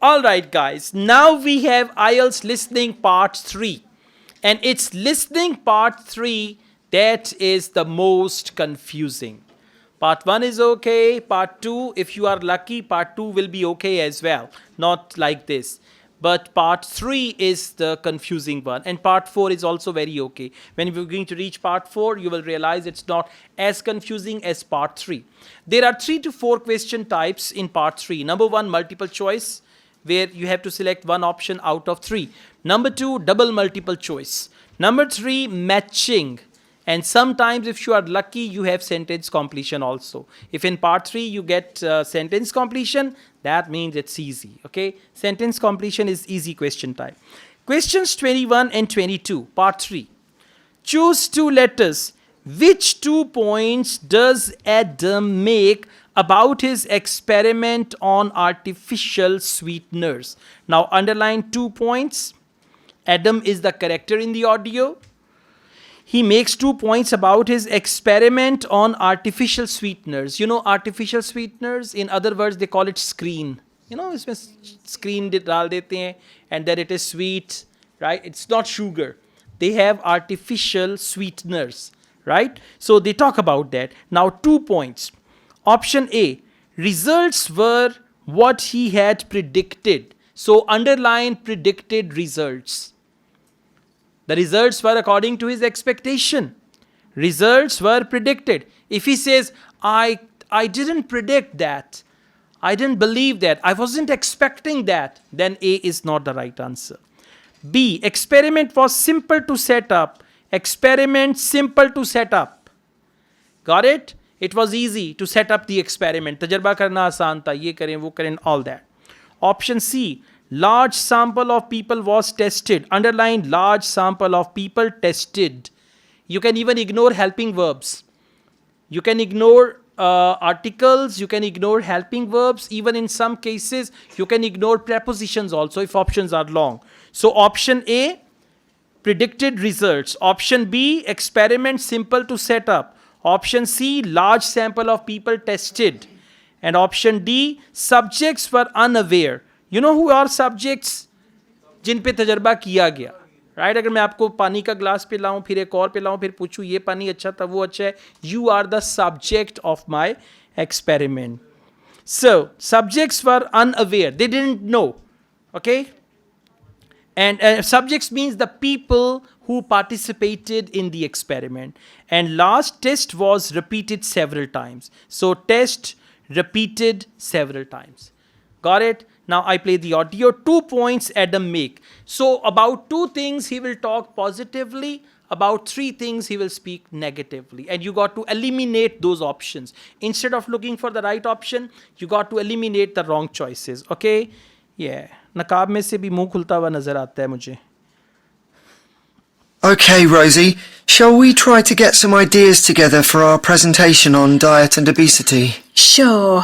Alright guys, now we have IELTS listening part 3. And it's listening part 3 that is the most confusing. Part 1 is okay, part 2, if you are lucky, part 2 will be okay as well. Not like this. But part 3 is the confusing one. And part 4 is also very okay. When we're going to reach part 4, you will realize it's not as confusing as part 3. There are 3 to 4 question types in part 3. Number 1, multiple choice, where you have to select one option out of 3. Number 2, double multiple choice. Number 3, matching. And sometimes if you are lucky, you have sentence completion also. If in part 3 you get sentence completion, that means it's easy. Okay, sentence completion is easy question type. Questions 21 and 22, part 3. Choose 2 letters. Which 2 points does Adam make about his experiment on artificial sweeteners? Now underline 2 points. Adam is the character in the audio. He makes 2 points about his experiment on artificial sweeteners. You know artificial sweeteners? In other words, they call it screen. You know, इसमें screen डाल देते हैं and then it is sweet, right? It's not sugar. They have artificial sweeteners, right? So they talk about that. Now 2 points. Option A, results were what he had predicted. So underline predicted results. The results were according to his expectation. Results were predicted. If he says, I didn't predict that, I didn't believe that, I wasn't expecting that, then A is not the right answer. B, experiment was simple to set up. Experiment simple to set up. Got it? It was easy to set up the experiment. तजर्बा करना आसान था, ये करें, वो करें, all that. Option C, large sample of people was tested. Underline large sample of people tested. You can even ignore helping verbs. You can ignore articles. You can ignore helping verbs. Even in some cases, you can ignore prepositions also if options are long. So option A, predicted results. Option B, experiment simple to set up. Option C, large sample of people tested. And option D, subjects were unaware. You know who are subjects? जिन पे तजर्बा किया गया, right? अगर मैं आपको पानी का glass पिलाऊं, फिर एक और पिलाऊं, फिर पूछूं ये पानी अच्छा था, वो अच्छा है, you are the subject of my experiment. So subjects were unaware, they didn't know. Okay, and subjects means the people who participated in the experiment. And last, test was repeated several times. So test repeated several times. Got it? Now I play the audio. 2 points Adam make. So about 2 things he will talk positively. About 3 things he will speak negatively. And you got to eliminate those options. Instead of looking for the right option, you got to eliminate the wrong choices. Okay? Yeah. नकाब में से भी मुंह खुलता हुआ नजर आता है मुझे. Okay, Rosie, shall we try to get some ideas together for our presentation on diet and obesity? Sure.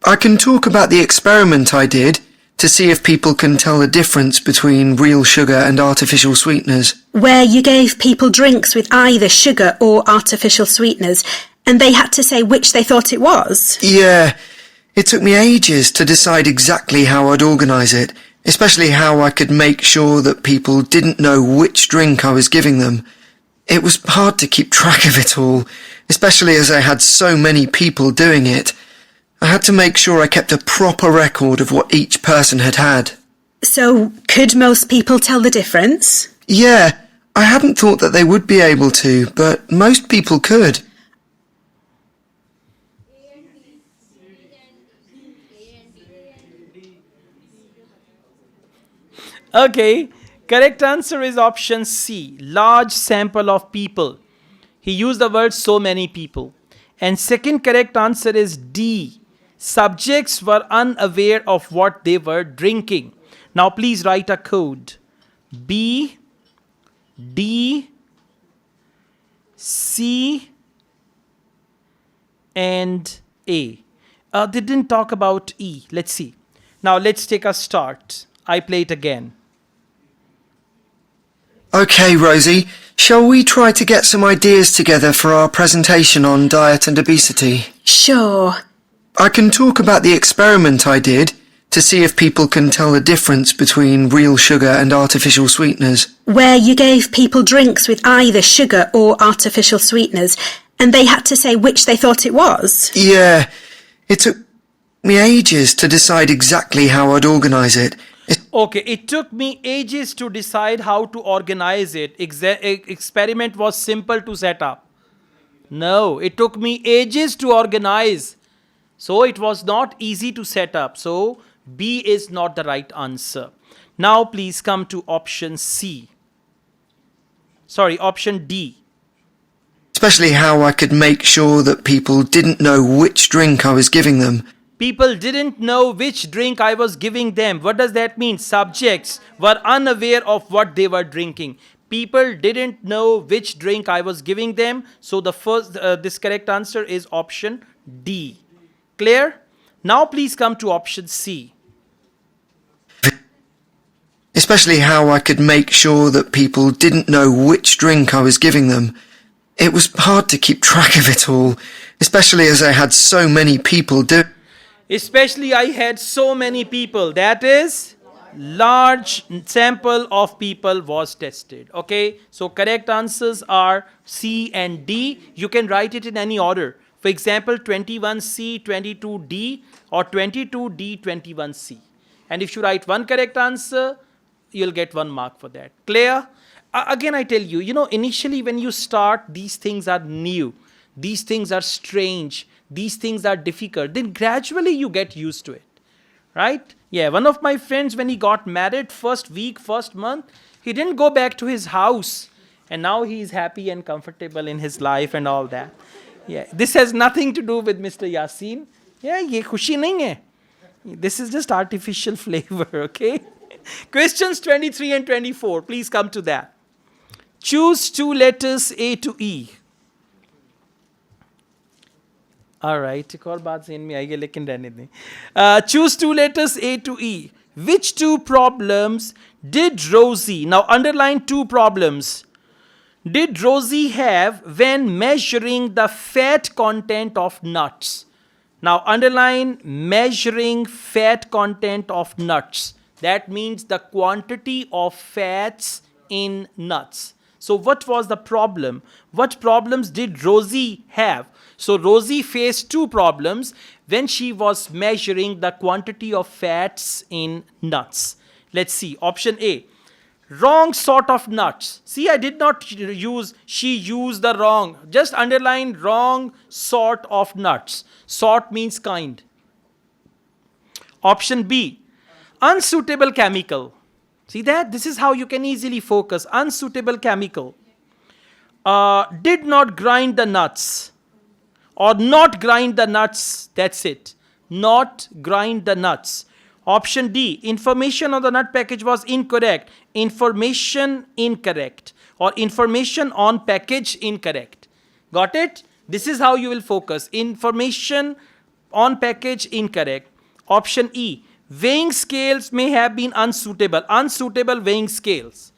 I can talk about the experiment I did to see if people can tell the difference between real sugar and artificial sweeteners. Where you gave people drinks with either sugar or artificial sweeteners, and they had to say which they thought it was? Yeah, it took me ages to decide exactly how I'd organise it, especially how I could make sure that people didn't know which drink I was giving them. It was hard to keep track of it all, especially as I had so many people doing it. I had to make sure I kept a proper record of what each person had had. So, could most people tell the difference? Yeah, I hadn't thought that they would be able to, but most people could. Okay, correct answer is option C, large sample of people. He used the word so many people. And second correct answer is D, subjects were unaware of what they were drinking. Now please write a code. B, D, C, and A. They didn't talk about E. Let's see. Now let's take a start. I play it again. Okay, Rosie, shall we try to get some ideas together for our presentation on diet and obesity? Sure. I can talk about the experiment I did to see if people can tell the difference between real sugar and artificial sweeteners. Where you gave people drinks with either sugar or artificial sweeteners, and they had to say which they thought it was? Yeah, it took me ages to decide exactly how I'd organise it. Okay, it took me ages to decide how to organize it. Experiment was simple to set up. No, it took me ages to organize. So it was not easy to set up. So B is not the right answer. Now please come to option C. Sorry, option D. Especially how I could make sure that people didn't know which drink I was giving them. People didn't know which drink I was giving them. What does that mean? Subjects were unaware of what they were drinking. People didn't know which drink I was giving them. So the first, this correct answer is option D. Clear? Now please come to option C. Especially how I could make sure that people didn't know which drink I was giving them. It was hard to keep track of it all, especially as I had so many people do. Especially I had so many people. That is, large sample of people was tested. Okay, so correct answers are C and D. You can write it in any order. For example, 21C, 22D, or 22D, 21C. And if you write one correct answer, you'll get 1 mark for that. Clear? Again, I tell you, initially when you start, these things are new. These things are strange. These things are difficult. Then gradually you get used to it. Right? Yeah, one of my friends, when he got married, first week, first month, he didn't go back to his house. And now he is happy and comfortable in his life and all that. Yeah, this has nothing to do with Mr. Yasin. Yeah, ye khushi nahi hai. This is just artificial flavor, okay? Questions 23 and 24. Please come to that. Choose 2 letters A to E. All right. एक और बात ज़हन में आई है लेकिन रहने दें. Choose 2 letters A to E. Which 2 problems did Rosie, now underline 2 problems, did Rosie have when measuring the fat content of nuts? Now underline measuring fat content of nuts. That means the quantity of fats in nuts. So what was the problem? What problems did Rosie have? So Rosie faced 2 problems when she was measuring the quantity of fats in nuts. Let's see. Option A. Wrong sort of nuts. See, I did not use, she used the wrong. Just underline wrong sort of nuts. Sort means kind. Option B. Unsuitable chemical. See that? This is how you can easily focus. Unsuitable chemical. Did not grind the nuts. Or not grind the nuts. That's it. Not grind the nuts. Option D. Information on the nut package was incorrect. Information incorrect. Or information on package incorrect. Got it? This is how you will focus. Information on package incorrect. Option E. Weighing scales may have been unsuitable. Unsuitable weighing scales.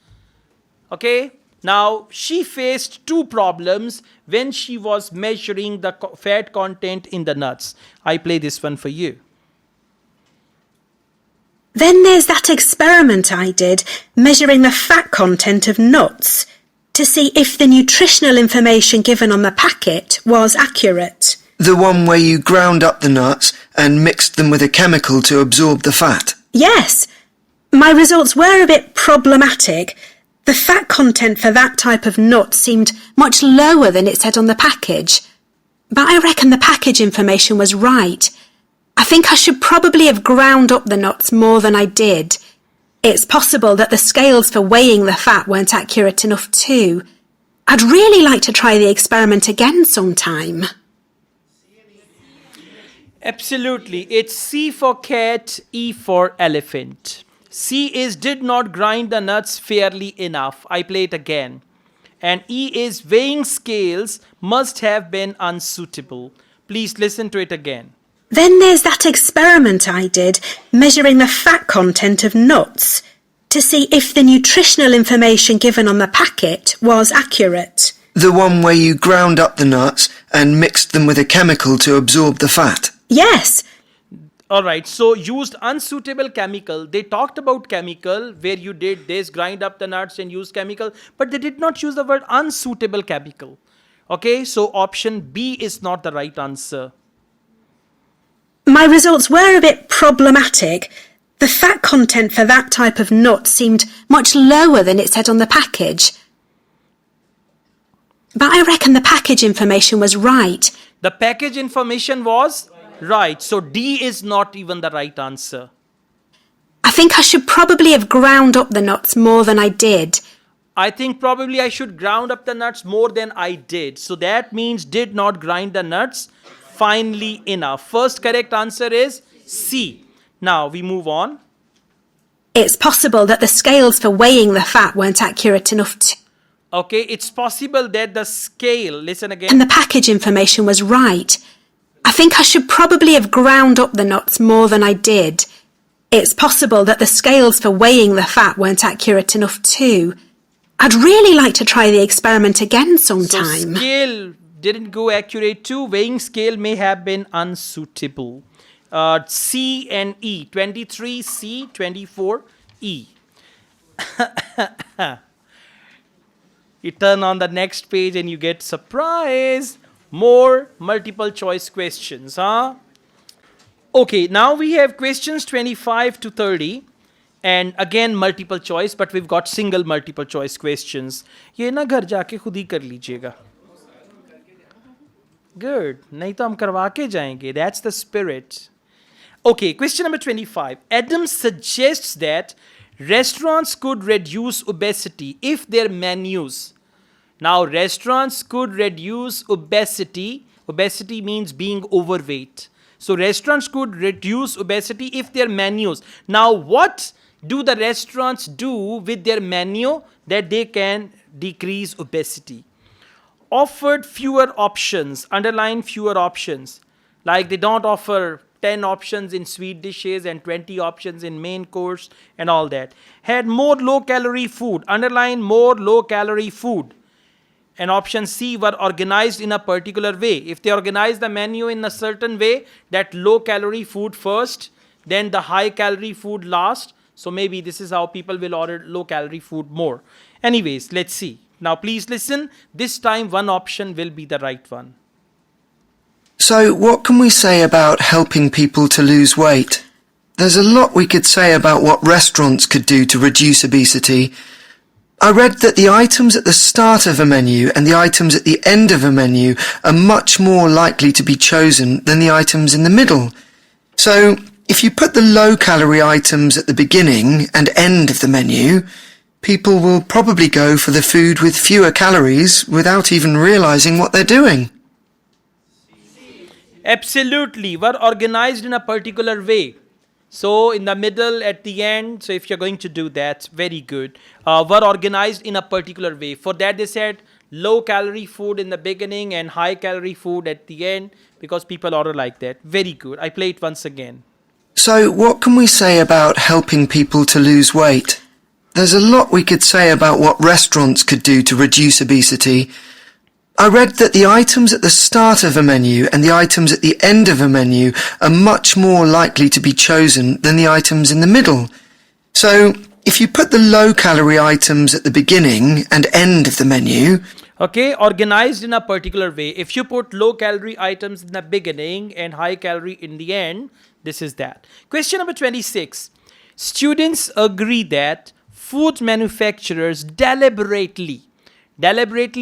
Okay? Now, she faced 2 problems when she was measuring the fat content in the nuts. I play this one for you. Then there's that experiment I did measuring the fat content of nuts to see if the nutritional information given on the packet was accurate. The one where you ground up the nuts and mixed them with a chemical to absorb the fat? Yes. My results were a bit problematic. The fat content for that type of nut seemed much lower than it said on the package. But I reckon the package information was right. I think I should probably have ground up the nuts more than I did. It's possible that the scales for weighing the fat weren't accurate enough too. I'd really like to try the experiment again sometime. Absolutely. It's C for cat, E for elephant. C is did not grind the nuts fairly enough. I play it again. And E is weighing scales must have been unsuitable. Please listen to it again. Then there's that experiment I did measuring the fat content of nuts to see if the nutritional information given on the packet was accurate. The one where you ground up the nuts and mixed them with a chemical to absorb the fat? Yes. All right, so used unsuitable chemical. They talked about chemical where you did this, grind up the nuts and use chemical, but they did not use the word unsuitable chemical. Okay, so option B is not the right answer. My results were a bit problematic. The fat content for that type of nut seemed much lower than it said on the package. But I reckon the package information was right. The package information was right, so D is not even the right answer. I think I should probably have ground up the nuts more than I did. I think probably I should ground up the nuts more than I did. So that means did not grind the nuts finely enough. First correct answer is C. Now we move on. It's possible that the scales for weighing the fat weren't accurate enough to... Okay, it's possible that the scale, listen again. And the package information was right. I think I should probably have ground up the nuts more than I did. It's possible that the scales for weighing the fat weren't accurate enough too. I'd really like to try the experiment again sometime. So scale didn't go accurate too. Weighing scale may have been unsuitable. C and E. 23C, 24E. You turn on the next page and you get surprise. More multiple choice questions, huh? Okay, now we have questions 25 to 30. And again multiple choice, but we've got single multiple choice questions. ये ना घर जाके खुद ही कर लीजिएगा. Good. नहीं तो हम करवा के जाएंगे. That's the spirit. Okay, question number 25. Adam suggests that restaurants could reduce obesity if their menus. Now, restaurants could reduce obesity. Obesity means being overweight. So, restaurants could reduce obesity if their menus. Now, what do the restaurants do with their menu that they can decrease obesity? Offered fewer options, underline fewer options. Like they don't offer 10 options in sweet dishes and 20 options in main course and all that. Had more low calorie food, underline more low calorie food. And option C were organized in a particular way. If they organize the menu in a certain way, that low calorie food first, then the high calorie food last. So maybe this is how people will order low calorie food more. Anyways, let's see. Now please listen. This time one option will be the right one. So what can we say about helping people to lose weight? There's a lot we could say about what restaurants could do to reduce obesity. I read that the items at the start of a menu and the items at the end of a menu are much more likely to be chosen than the items in the middle. So if you put the low-calorie items at the beginning and end of the menu, people will probably go for the food with fewer calories without even realizing what they're doing. Absolutely, were organized in a particular way. So in the middle, at the end, so if you're going to do that, very good. Were organized in a particular way. For that they said low calorie food in the beginning and high calorie food at the end because people order like that. Very good. I play it once again. So what can we say about helping people to lose weight? There's a lot we could say about what restaurants could do to reduce obesity. I read that the items at the start of a menu and the items at the end of a menu are much more likely to be chosen than the items in the middle. So if you put the low-calorie items at the beginning and end of the menu... Okay, organized in a particular way. If you put low-calorie items in the beginning and high-calorie in the end, this is that. Question number 26. Students agree that food manufacturers deliberately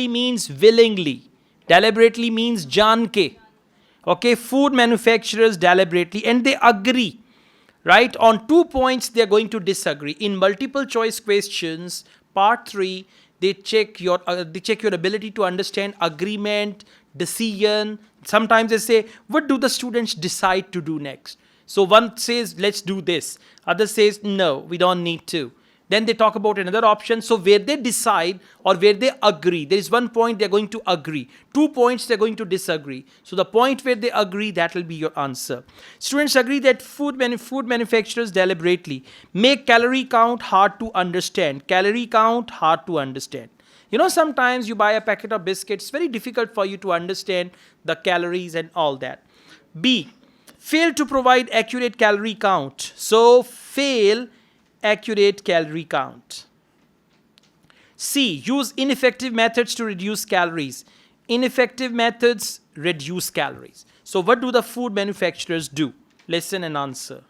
means willingly. Deliberately means jaan ke. Okay, food manufacturers deliberately, and they agree, right? On 2 points, they are going to disagree. In multiple choice questions, part 3, they check your ability to understand agreement, decision. Sometimes they say, what do the students decide to do next? So one says, let's do this. Other says, no, we don't need to. Then they talk about another option. So where they decide or where they agree, there is 1 point they're going to agree. 2 points they're going to disagree. So the point where they agree, that will be your answer. Students agree that food manufacturers deliberately make calorie count hard to understand. Calorie count hard to understand. You know, sometimes you buy a packet of biscuits, it's very difficult for you to understand the calories and all that. B. Fail to provide accurate calorie count. So fail accurate calorie count. C. Use ineffective methods to reduce calories. Ineffective methods reduce calories. So what do the food manufacturers do? Listen and answer.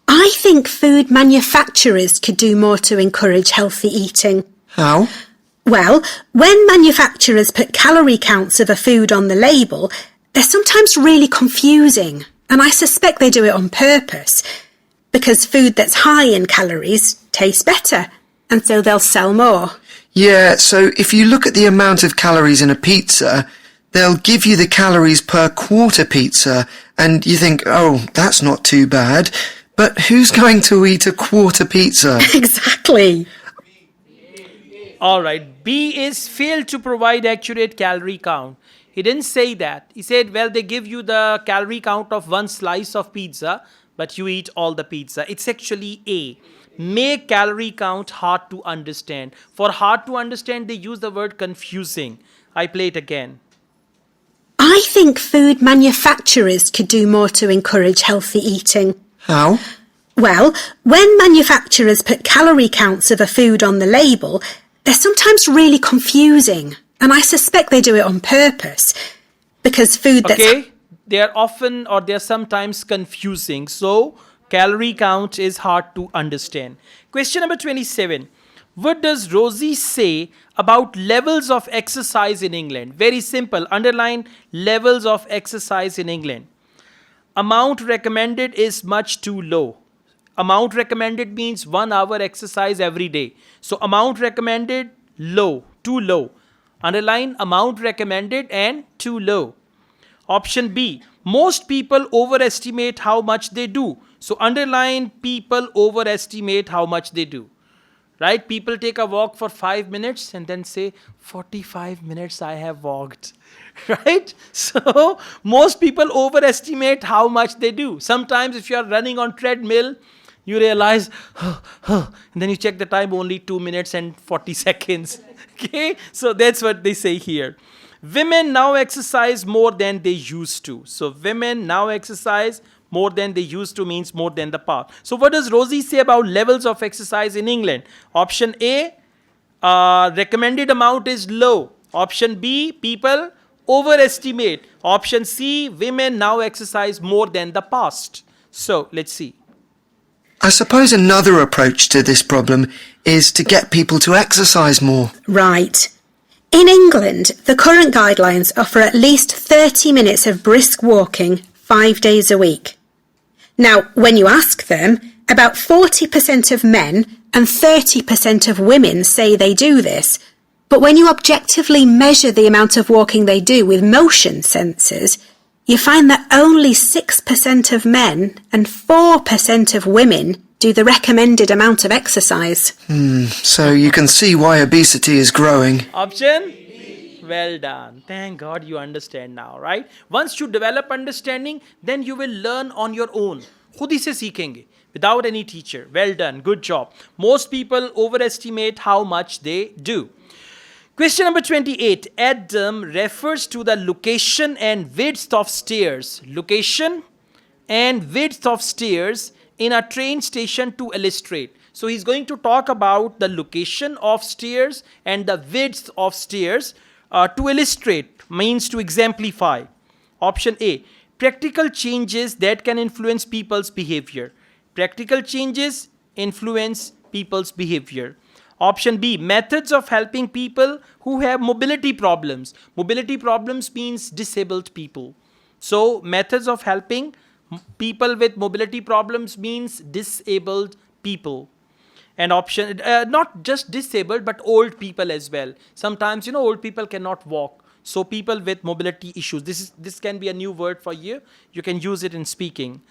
I think food manufacturers could do more to encourage healthy eating. How? Well, when manufacturers put calorie counts of a food on the label, they're sometimes really confusing, and I suspect they do it on purpose, because food that's high in calories tastes better, and so they'll sell more. Yeah, so if you look at the amount of calories in a pizza, they'll give you the calories per quarter pizza, and you think, oh, that's not too bad. But who's going to eat a quarter pizza? Exactly. Alright, B is fail to provide accurate calorie count. He didn't say that. He said, well, they give you the calorie count of one slice of pizza, but you eat all the pizza. It's actually A. Make calorie count hard to understand. For hard to understand, they use the word confusing. I play it again. I think food manufacturers could do more to encourage healthy eating. How? Well, when manufacturers put calorie counts of a food on the label, they're sometimes really confusing, and I suspect they do it on purpose, because food that's... Okay, they are often or they are sometimes confusing. So, calorie count is hard to understand. Question number 27. What does Rosie say about levels of exercise in England? Very simple. Underline levels of exercise in England. Amount recommended is much too low. Amount recommended means 1 hour exercise every day. So amount recommended, low, too low. Underline amount recommended and too low. Option B, most people overestimate how much they do. So underline people overestimate how much they do. Right? People take a walk for 5 minutes and then say, 45 minutes I have walked. Right? So most people overestimate how much they do. Sometimes if you are running on treadmill, you realize, and then you check the time, only 2 minutes and 40 seconds. Okay? So that's what they say here. Women now exercise more than they used to. So women now exercise more than they used to means more than the past. So what does Rosie say about levels of exercise in England? Option A, recommended amount is low. Option B, people overestimate. Option C, women now exercise more than the past. So let's see. I suppose another approach to this problem is to get people to exercise more. Right. In England, the current guidelines offer at least 30 minutes of brisk walking 5 days a week. Now, when you ask them, about 40% of men and 30% of women say they do this. But when you objectively measure the amount of walking they do with motion sensors, you find that only 6% of men and 4% of women do the recommended amount of exercise. So you can see why obesity is growing. Option? Well done. Thank God you understand now, right? Once you develop understanding, then you will learn on your own. खुद ही से सीखेंगे without any teacher. Well done. Good job. Most people overestimate how much they do. Question number 28. Adam refers to the location and width of stairs. Location and width of stairs in a train station to illustrate. So he's going to talk about the location of stairs and the width of stairs to illustrate, means to exemplify. Option A, practical changes that can influence people's behavior. Practical changes influence people's behavior. Option B, methods of helping people who have mobility problems. Mobility problems means disabled people. So methods of helping people with mobility problems means disabled people. And option, not just disabled, but old people as well. Sometimes, old people cannot walk. So people with mobility issues. This can be a new word for you. You can use it in speaking.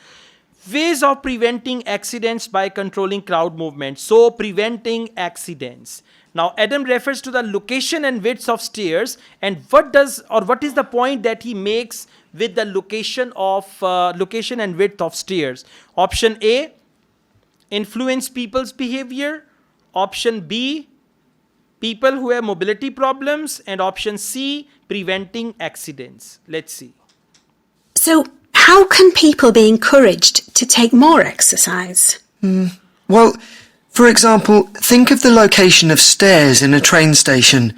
Ways of preventing accidents by controlling crowd movement. So preventing accidents. Now Adam refers to the location and width of stairs. And what is the point that he makes with the location and width of stairs? Option A, influence people's behavior. Option B, people who have mobility problems. And option C, preventing accidents. Let's see. So, how how can people be encouraged to take more exercise? Well, for example, think of the location of stairs in a train station.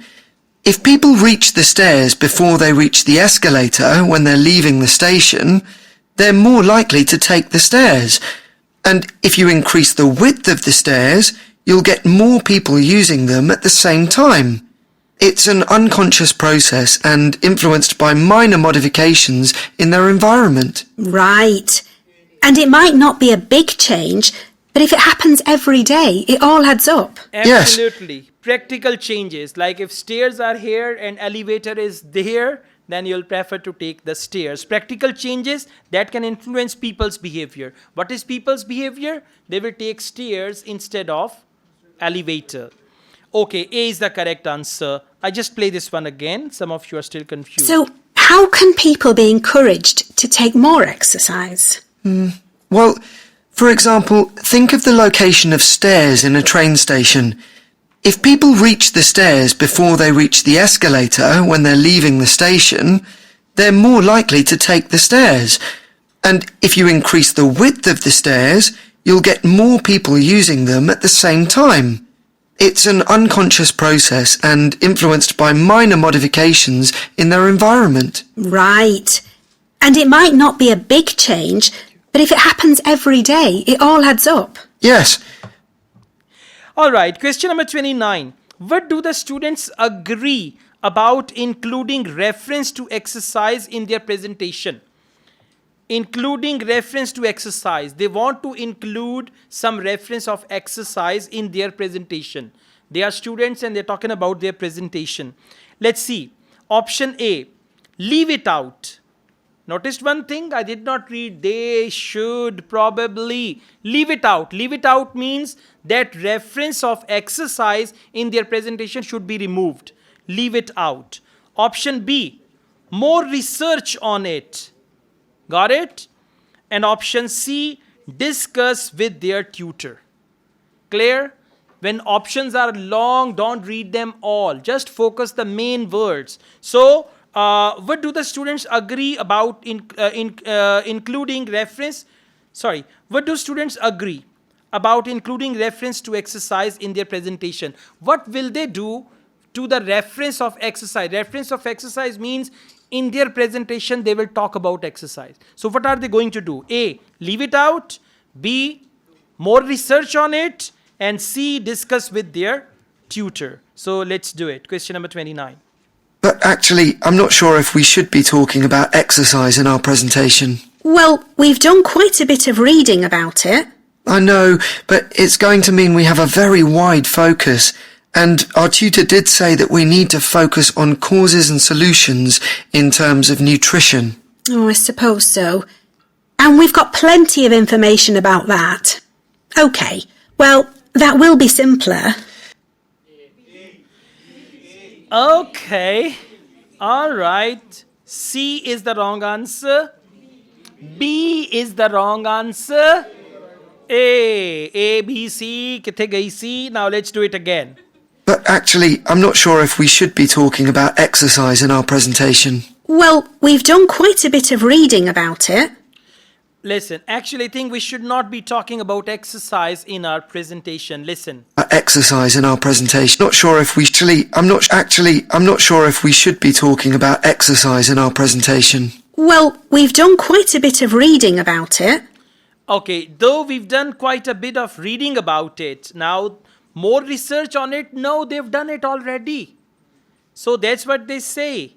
If people reach the stairs before they reach the escalator when they're leaving the station, they're more likely to take the stairs. And if you increase the width of the stairs, you'll get more people using them at the same time. It's an unconscious process and influenced by minor modifications in their environment. Right. And it might not be a big change, but if it happens every day, it all adds up. Yes. Absolutely. Practical changes. Like if stairs are here and elevator is there, then you'll prefer to take the stairs. Practical changes that can influence people's behavior. What is people's behavior? They will take stairs instead of elevator. Okay, A is the correct answer. I just play this one again. Some of you are still confused. So, how can people be encouraged to take more exercise? Well, for example, think of the location of stairs in a train station. If people reach the stairs before they reach the escalator when they're leaving the station, they're more likely to take the stairs. And if you increase the width of the stairs, you'll get more people using them at the same time. It's an unconscious process and influenced by minor modifications in their environment. Right. And it might not be a big change, but if it happens every day, it all adds up. Yes. All right, question number 29. What do the students agree about including reference to exercise in their presentation? Including reference to exercise. They want to include some reference of exercise in their presentation. They are students and they're talking about their presentation. Let's see. Option A, leave it out. Noticed one thing? I did not read. They should probably leave it out. Leave it out means that reference of exercise in their presentation should be removed. Leave it out. Option B, more research on it. Got it? And option C, discuss with their tutor. Clear? When options are long, don't read them all. Just focus the main words. So, what do the students agree about including reference? Sorry, what do students agree about including reference to exercise in their presentation? What will they do to the reference of exercise? Reference of exercise means in their presentation, they will talk about exercise. So what are they going to do? A, leave it out. B, more research on it. And C, discuss with their tutor. So let's do it. Question number 29. But actually, I'm not sure if we should be talking about exercise in our presentation. Well, we've done quite a bit of reading about it. I know, but it's going to mean we have a very wide focus. And our tutor did say that we need to focus on causes and solutions in terms of nutrition. Oh, I suppose so. And we've got plenty of information about that. OK, well, that will be simpler. Okay. All right. C is the wrong answer. B is the wrong answer. A, B, C. Kithe gayi C? Now let's do it again. But actually, I'm not sure if we should be talking about exercise in our presentation. Well, we've done quite a bit of reading about it. Listen, actually, I think we should not be talking about exercise in our presentation. Listen. Exercise in our presentation. I'm not sure if we should be talking about exercise in our presentation. Well, we've done quite a bit of reading about it. Okay, though we've done quite a bit of reading about it. Now, more research on it? No, they've done it already. So that's what they say.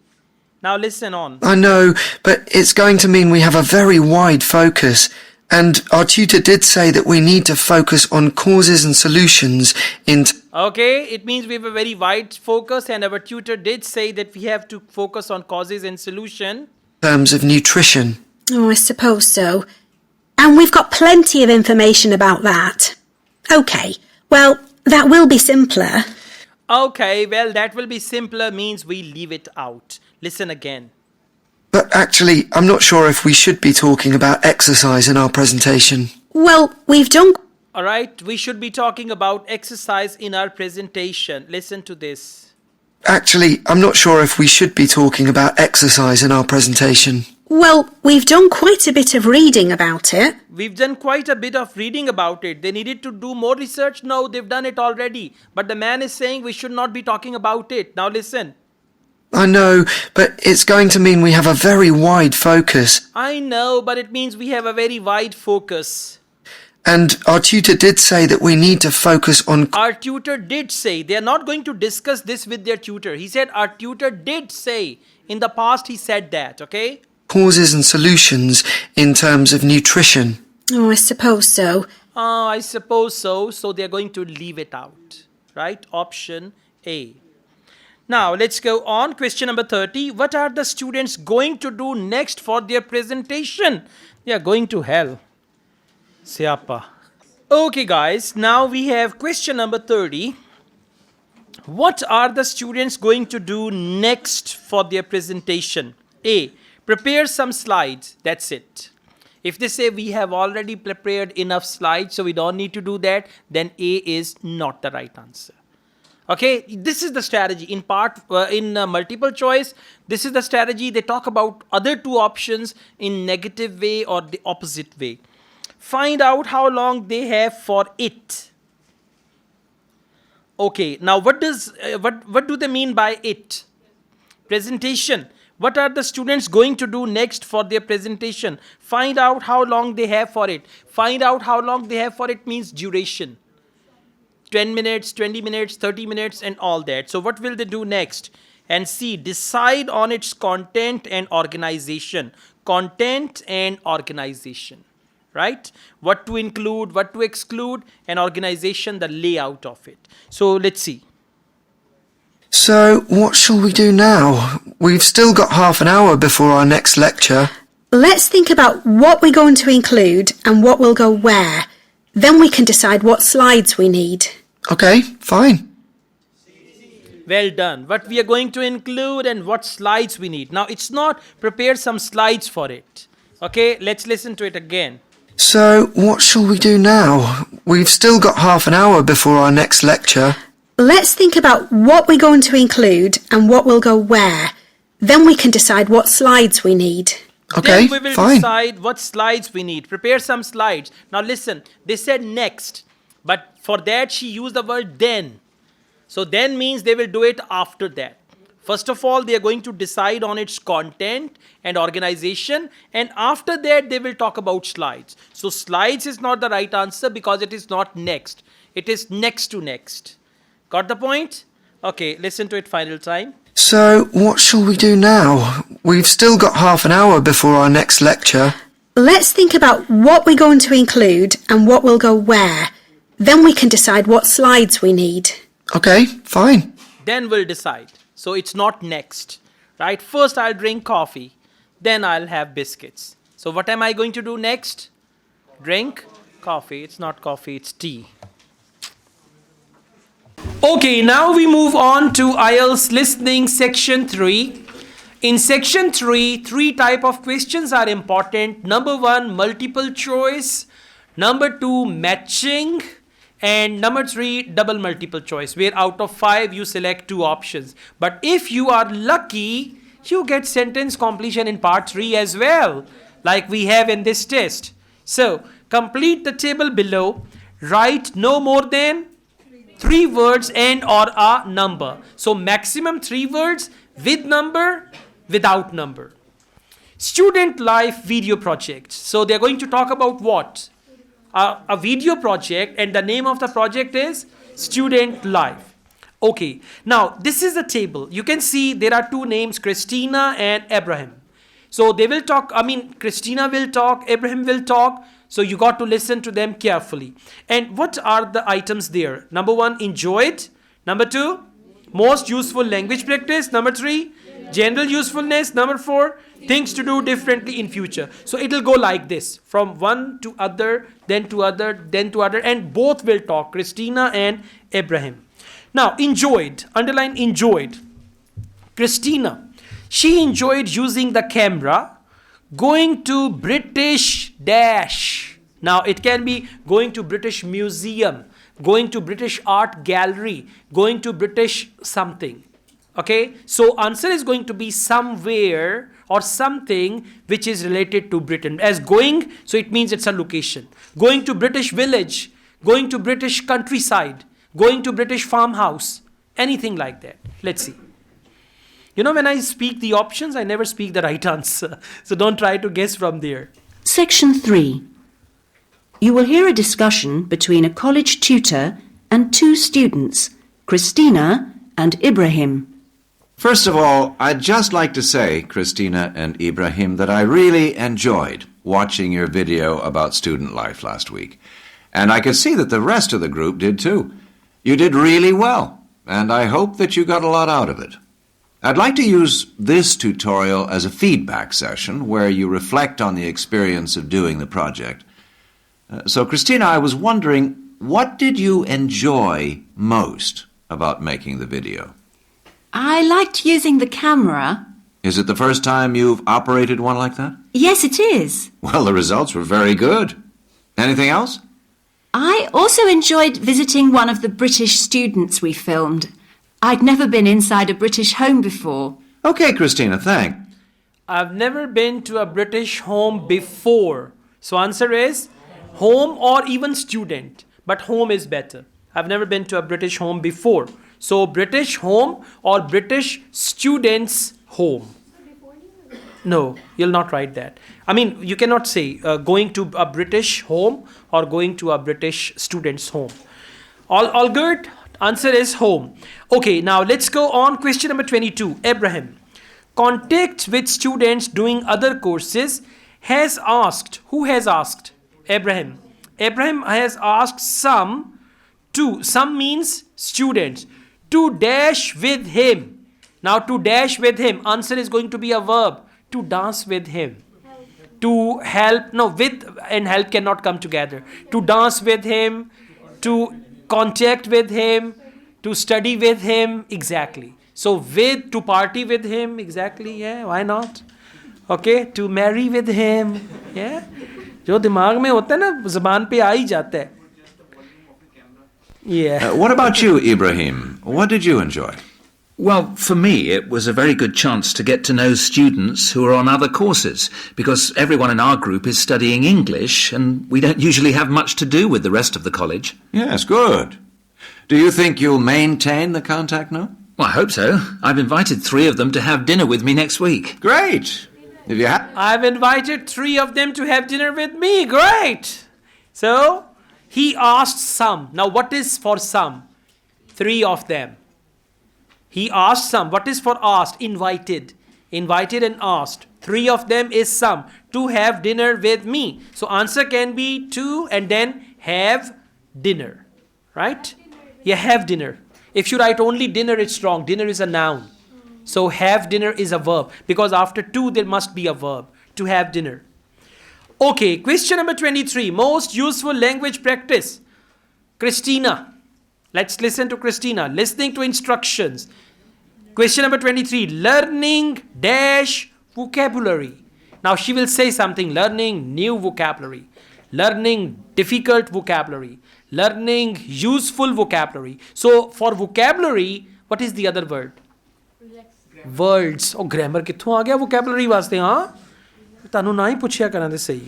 Now listen on. I know, but it's going to mean we have a very wide focus. And our tutor did say that we need to focus on causes and solutions in... Okay, it means we have a very wide focus and our tutor did say that we have to focus on causes and solution. terms of nutrition. Oh, I suppose so. And we've got plenty of information about that. OK, well, that will be simpler. Okay, well, that will be simpler means we leave it out. Listen again. But actually, I'm not sure if we should be talking about exercise in our presentation. Well, we've done... All right, we should be talking about exercise in our presentation. Listen to this. Actually, I'm not sure if we should be talking about exercise in our presentation. Well, we've done quite a bit of reading about it. We've done quite a bit of reading about it. They needed to do more research? No, they've done it already. But the man is saying we should not be talking about it. Now listen. I know, but it's going to mean we have a very wide focus. I know, but it means we have a very wide focus. And our tutor did say that we need to focus on... Our tutor did say, they are not going to discuss this with their tutor. He said our tutor did say. In the past he said that, okay? Causes and solutions in terms of nutrition. Oh, I suppose so. I suppose so. So they're going to leave it out, right? Option A. Now, let's go on. Question number 30. What are the students going to do next for their presentation? They are going to hell. Siapa. Okay, guys. Now we have question number 30. What are the students going to do next for their presentation? A. Prepare some slides. That's it. If they say we have already prepared enough slides, so we don't need to do that, then A is not the right answer. Okay, this is the strategy. In multiple choice, this is the strategy. They talk about other two options in negative way or the opposite way. Find out how long they have for it. Okay, now what do they mean by it? Presentation. What are the students going to do next for their presentation? Find out how long they have for it. Find out how long they have for it means duration. 10 minutes, 20 minutes, 30 minutes and all that. So what will they do next? And C, decide on its content and organization. Content and organization, right? What to include, what to exclude, and organization, the layout of it. So let's see. So, what shall we do now? We've still got half an hour before our next lecture. Let's think about what we're going to include and what will go where. Then we can decide what slides we need. Okay, fine. Well done. What we are going to include and what slides we need. Now, it's not prepare some slides for it. Okay, let's listen to it again. So, what shall we do now? We've still got half an hour before our next lecture. Let's think about what we're going to include and what will go where. Then we can decide what slides we need. Okay, then we will fine. decide what slides we need. Prepare some slides. Now listen, they said next. But for that, she used the word then. So then means they will do it after that. First of all, they are going to decide on its content and organization. And after that, they will talk about slides. So slides is not the right answer because it is not next. It is next to next. Got the point? Okay, listen to it final time. So, what shall we do now? We've still got half an hour before our next lecture. Let's think about what we're going to include and what will go where. Then we can decide what slides we need. Okay, fine. Then we'll decide. So it's not next, right? First I'll drink coffee. Then I'll have biscuits. So what am I going to do next? Drink coffee. It's not coffee, it's tea. Okay, now we move on to IELTS listening section 3. In section 3, three type of questions are important. Number 1, multiple choice. Number 2, matching. And number 3, double multiple choice, where out of 5 you select 2 options. But if you are lucky, you get sentence completion in part 3 as well, like we have in this test. So, complete the table below. Write no more than 3 words and or a number. So maximum 3 words with number, without number. Student life video project. So they're going to talk about what? A video project, and the name of the project is Student Life. Okay, now this is the table. You can see there are 2 names, Christina and Abraham. So they will talk, Christina will talk, Abraham will talk. So you got to listen to them carefully. And what are the items there? Number 1, enjoyed. Number 2, most useful language practice. Number 3, general usefulness. Number 4, things to do differently in future. So it will go like this, from one to other, then to other, then to other, and both will talk, Christina and Abraham. Now, enjoyed, underline enjoyed. Christina, she enjoyed using the camera, going to British dash. Now, it can be going to British Museum, going to British Art Gallery, going to British something. Okay, so answer is going to be somewhere or something which is related to Britain. As going, so it means it's a location. Going to British village, going to British countryside, going to British farmhouse, anything like that. Let's see. You know, when I speak the options, I never speak the right answer. So don't try to guess from there. Section 3. You will hear a discussion between a college tutor and two students, Christina and Ibrahim. First of all, I'd just like to say, Christina and Ibrahim, that I really enjoyed watching your video about student life last week. And I could see that the rest of the group did too. You did really well, and I hope that you got a lot out of it. I'd like to use this tutorial as a feedback session where you reflect on the experience of doing the project. So, Christina, I was wondering, what did you enjoy most about making the video? I liked using the camera. Is it the first time you've operated one like that? Yes, it is. Well, the results were very good. Anything else? I also enjoyed visiting one of the British students we filmed. I'd never been inside a British home before. Okay, Christina, thanks. I've never been to a British home before. So answer is home or even student. But home is better. I've never been to a British home before. So British home or British student's home. No, you'll not write that. I mean, you cannot say going to a British home or going to a British student's home. All good? Answer is home. Okay, now let's go on. Question number 22. Abraham. Contact with students doing other courses has asked. Who has asked? Abraham. Abraham has asked some to. Some means students. To dash with him. Now to dash with him. Answer is going to be a verb. To dance with him. To help. No, with and help cannot come together. To dance with him. To contact with him, to study with him, exactly. So with, to party with him, exactly, yeah, why not? Okay, to marry with him, yeah. जो दिमाग में होता है ना ज़बान पे आ ही जाता है. Yeah. What about you, Ibrahim? What did you enjoy? Well, for me, it was a very good chance to get to know students who are on other courses, because everyone in our group is studying English, and we don't usually have much to do with the rest of the college. Yes, good. Do you think you'll maintain the contact now? Well, I hope so. I've invited 3 of them to have dinner with me next week. Great. If you have... I've invited 3 of them to have dinner with me. Great. So, he asked some. Now, what is for some? 3 of them. He asked some. What is for asked? Invited. Invited and asked. 3 of them is some. To have dinner with me. So answer can be to and then have dinner. Right? Yeah, have dinner. If you write only dinner, it's wrong. Dinner is a noun. So have dinner is a verb. Because after to, there must be a verb. To have dinner. Okay, question number 23. Most useful language practice. Christina. Let's listen to Christina. Listening to instructions. Question number 23. Learning dash vocabulary. Now she will say something. Learning new vocabulary. Learning difficult vocabulary. Learning useful vocabulary. So for vocabulary, what is the other word? Words. Oh, grammar कित्थों आ गया vocabulary वास्ते हाँ? तानू ना ही पूछिया करना दे सही.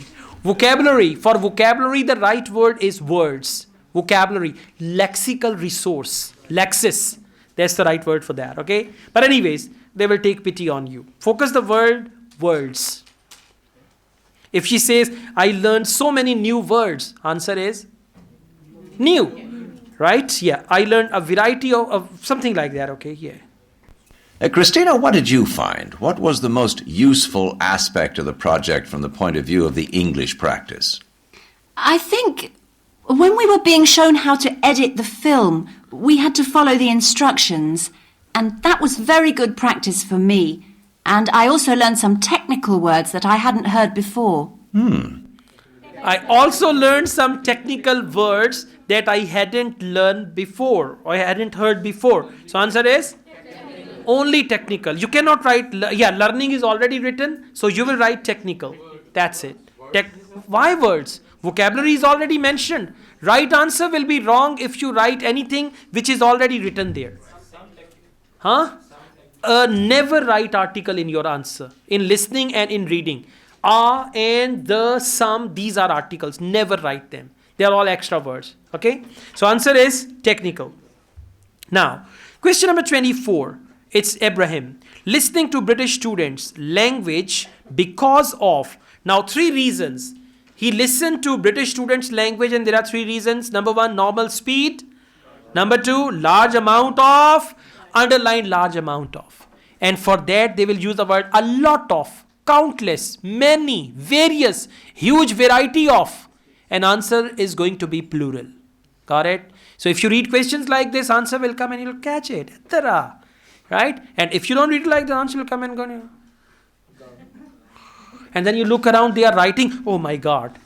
Vocabulary. For vocabulary, the right word is words. Vocabulary, lexical resource, lexis. That's the right word for that, okay? But anyways, they will take pity on you. Focus the word words. If she says, I learned so many new words, answer is new, right? Yeah, I learned a variety of something like that, okay? Yeah. Christina, what did you find? What was the most useful aspect of the project from the point of view of the English practice? I think when we were being shown how to edit the film, we had to follow the instructions, and that was very good practice for me. And I also learned some technical words that I hadn't heard before. I also learned some technical words that I hadn't learned before, or I hadn't heard before. So answer is? Only technical. You cannot write, learning is already written, so you will write technical. That's it. Why words? Vocabulary is already mentioned. Right answer will be wrong if you write anything which is already written there. Huh? Never write article in your answer. In listening and in reading. A and the, some, these are articles. Never write them. They are all extra words. Okay? So answer is technical. Now, question number 24. It's Ibrahim. Listening to British students' language because of. Now, 3 reasons. He listened to British students' language and there are 3 reasons. Number 1, normal speed. Number 2, large amount of. Underline large amount of. And for that, they will use the word a lot of, countless, many, various, huge variety of. And answer is going to be plural. Got it? So if you read questions like this, answer will come and you'll catch it. Right? And if you don't read it like the answer will come and go. And then you look around, they are writing, oh my God.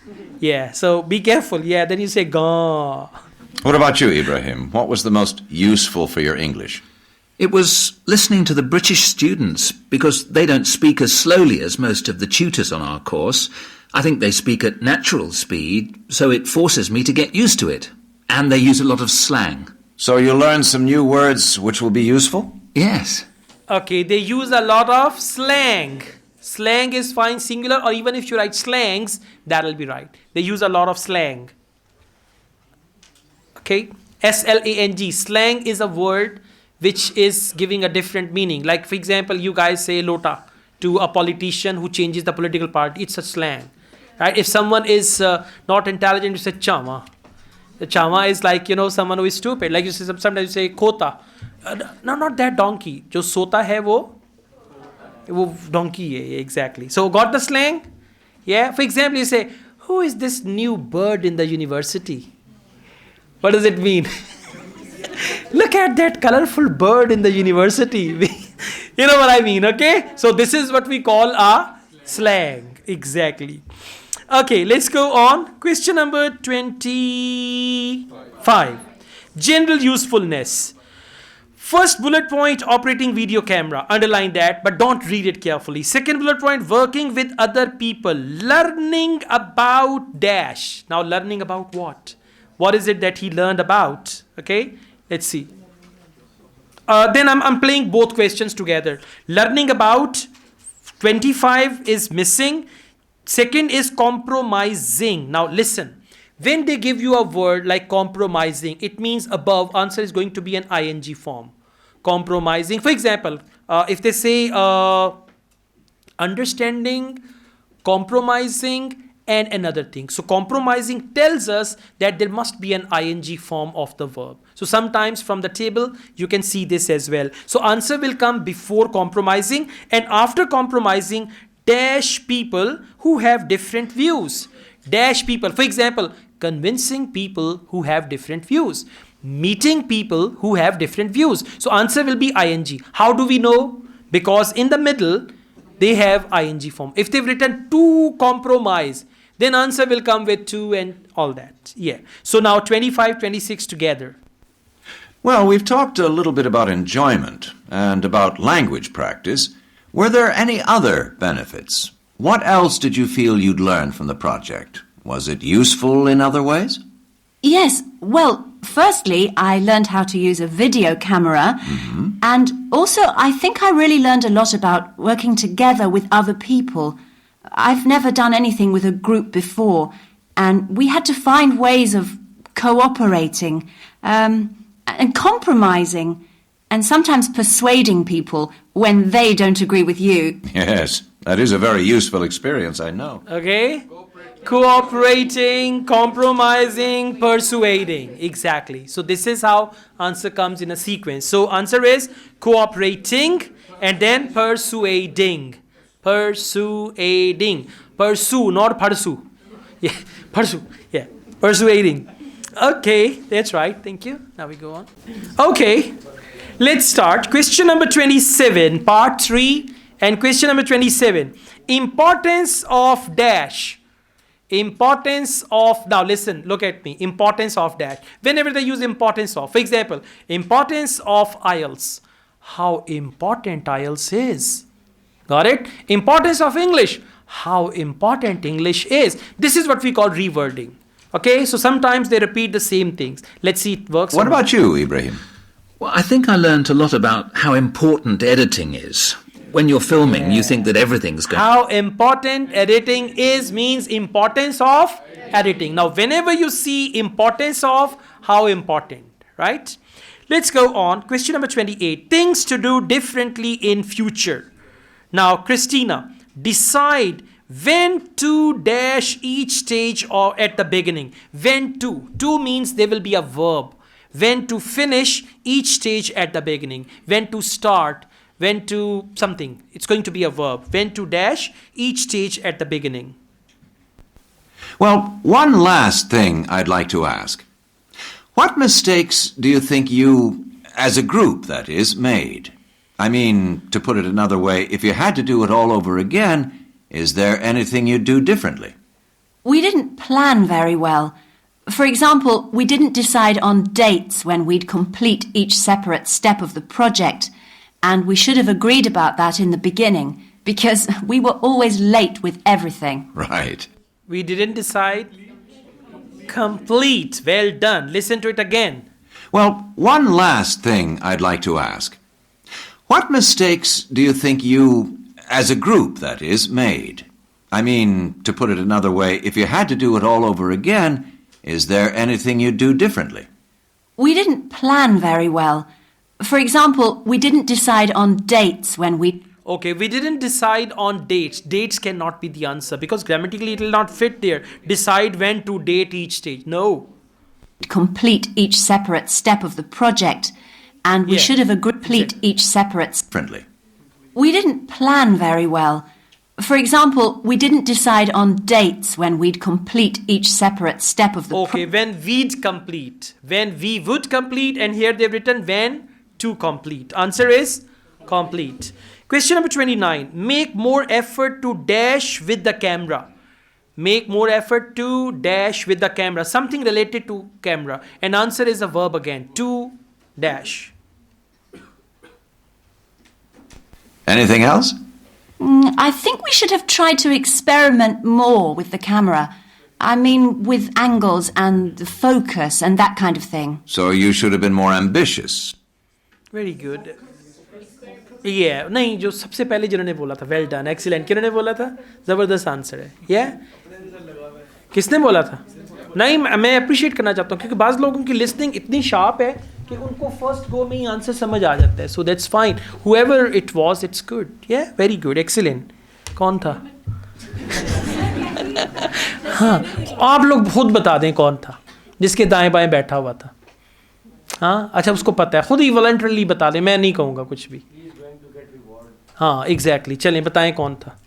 Yeah, so be careful. Yeah, then you say, Ga. What about you, Ibrahim? What was the most useful for your English? It was listening to the British students, because they don't speak as slowly as most of the tutors on our course. I think they speak at natural speed, so it forces me to get used to it. And they use a lot of slang. So you learned some new words which will be useful? Yes. Okay, they use a lot of slang. Slang is fine, singular, or even if you write slangs, that'll be right. They use a lot of slang. Okay, S-L-A-N-G. Slang is a word which is giving a different meaning. Like, for example, you guys say lota to a politician who changes the political party. It's a slang. Right? If someone is not intelligent, you say chama. The chama is like, someone who is stupid. Like you say, sometimes you say kota. No, not that donkey. Jo sota hai wo donkey hai, exactly. So got the slang? Yeah. For example, you say, who is this new bird in the university? What does it mean? Look at that colorful bird in the university. You know what I mean, okay? So this is what we call a slang. Exactly. Okay, let's go on. Question number 25. General usefulness. First bullet point, operating video camera. Underline that, but don't read it carefully. Second bullet point, working with other people. Learning about dash. Now, learning about what? What is it that he learned about? Okay, let's see. Then I'm playing both questions together. Learning about, 25 is missing. Second is compromising. Now listen. When they give you a word like compromising, it means above. Answer is going to be an ing form. Compromising. For example, if they say understanding, compromising, and another thing. So compromising tells us that there must be an ing form of the verb. So sometimes from the table, you can see this as well. So answer will come before compromising, and after compromising, dash people who have different views. Dash people. For example, convincing people who have different views. Meeting people who have different views. So answer will be ing. How do we know? Because in the middle, they have ing form. If they've written to compromise, then answer will come with to and all that. Yeah. So now 25, 26 together. Well, we've talked a little bit about enjoyment and about language practice. Were there any other benefits? What else did you feel you'd learn from the project? Was it useful in other ways? Yes, well, firstly, I learned how to use a video camera. Mm-hmm. And also, I think I really learned a lot about working together with other people. I've never done anything with a group before, and we had to find ways of cooperating and compromising, and sometimes persuading people when they don't agree with you. Yes, that is a very useful experience, I know. Okay? Cooperating, compromising, persuading. Exactly. So this is how answer comes in a sequence. So answer is cooperating and then persuading. Persuading. Pursue, not pursue. Yeah, pursue. Yeah, persuading. Okay, that's right. Thank you. Now we go on. Okay, let's start. Question number 27, part 3. And question number 27. Importance of dash. Importance of, now listen, look at me. Importance of dash. Whenever they use importance of, for example, importance of IELTS. How important IELTS is. Got it? Importance of English. How important English is. This is what we call rewording. Okay, so sometimes they repeat the same things. Let's see it works. What about you, Ibrahim? Well, I think I learnt a lot about how important editing is. When you're filming, you think that everything's going... How important editing is means importance of editing. Now, whenever you see importance of, how important, right? Let's go on. Question number 28. Things to do differently in future. Now, Christina, decide when to dash each stage or at the beginning. When to. To means there will be a verb. When to finish each stage at the beginning. When to start. When to something. It's going to be a verb. When to dash each stage at the beginning. Well, one last thing I'd like to ask. What mistakes do you think you, as a group, that is, made? I mean, to put it another way, if you had to do it all over again, is there anything you'd do differently? We didn't plan very well. For example, we didn't decide on dates when we'd complete each separate step of the project, and we should have agreed about that in the beginning, because we were always late with everything. Right. We didn't decide. Complete. Well done. Listen to it again. Well, one last thing I'd like to ask. What mistakes do you think you, as a group, that is, made? I mean, to put it another way, if you had to do it all over again, is there anything you'd do differently? We didn't plan very well. For example, we didn't decide on dates when we... Okay, we didn't decide on dates. Dates cannot be the answer because grammatically it will not fit there. Decide when to date each stage. No. Complete each separate step of the project, and we should have agreed complete each separate... Differently. We didn't plan very well. For example, we didn't decide on dates when we'd complete each separate step of the... Okay, when we'd complete. When we would complete, and here they've written when to complete. Answer is complete. Question number 29. Make more effort to dash with the camera. Make more effort to dash with the camera. Something related to camera. And answer is a verb again. To dash. Anything else? I think we should have tried to experiment more with the camera. I mean, with angles and the focus and that kind of thing. So you should have been more ambitious. Very good. Yeah, नहीं जो सबसे पहले जिन्होंने बोला था well done, excellent. किन्होंने बोला था ज़बरदस्त आंसर है. Yeah? किसने बोला था? नहीं, मैं अप्रिशिएट करना चाहता हूँ क्योंकि बाज़ लोगों की लिसनिंग इतनी शार्प है कि उनको फर्स्ट गो में ही आंसर समझ आ जाता है. So that's fine. Whoever it was, it's good. Yeah, very good, excellent. कौन था? हाँ, आप लोग खुद बता दें कौन था जिसके दाएं बाएं बैठा हुआ था. हाँ, अच्छा उसको पता है. खुद ही वॉलंटरली बता दें, मैं नहीं कहूँगा कुछ भी. हाँ एग्जैक्टली. चलें बताएं कौन था.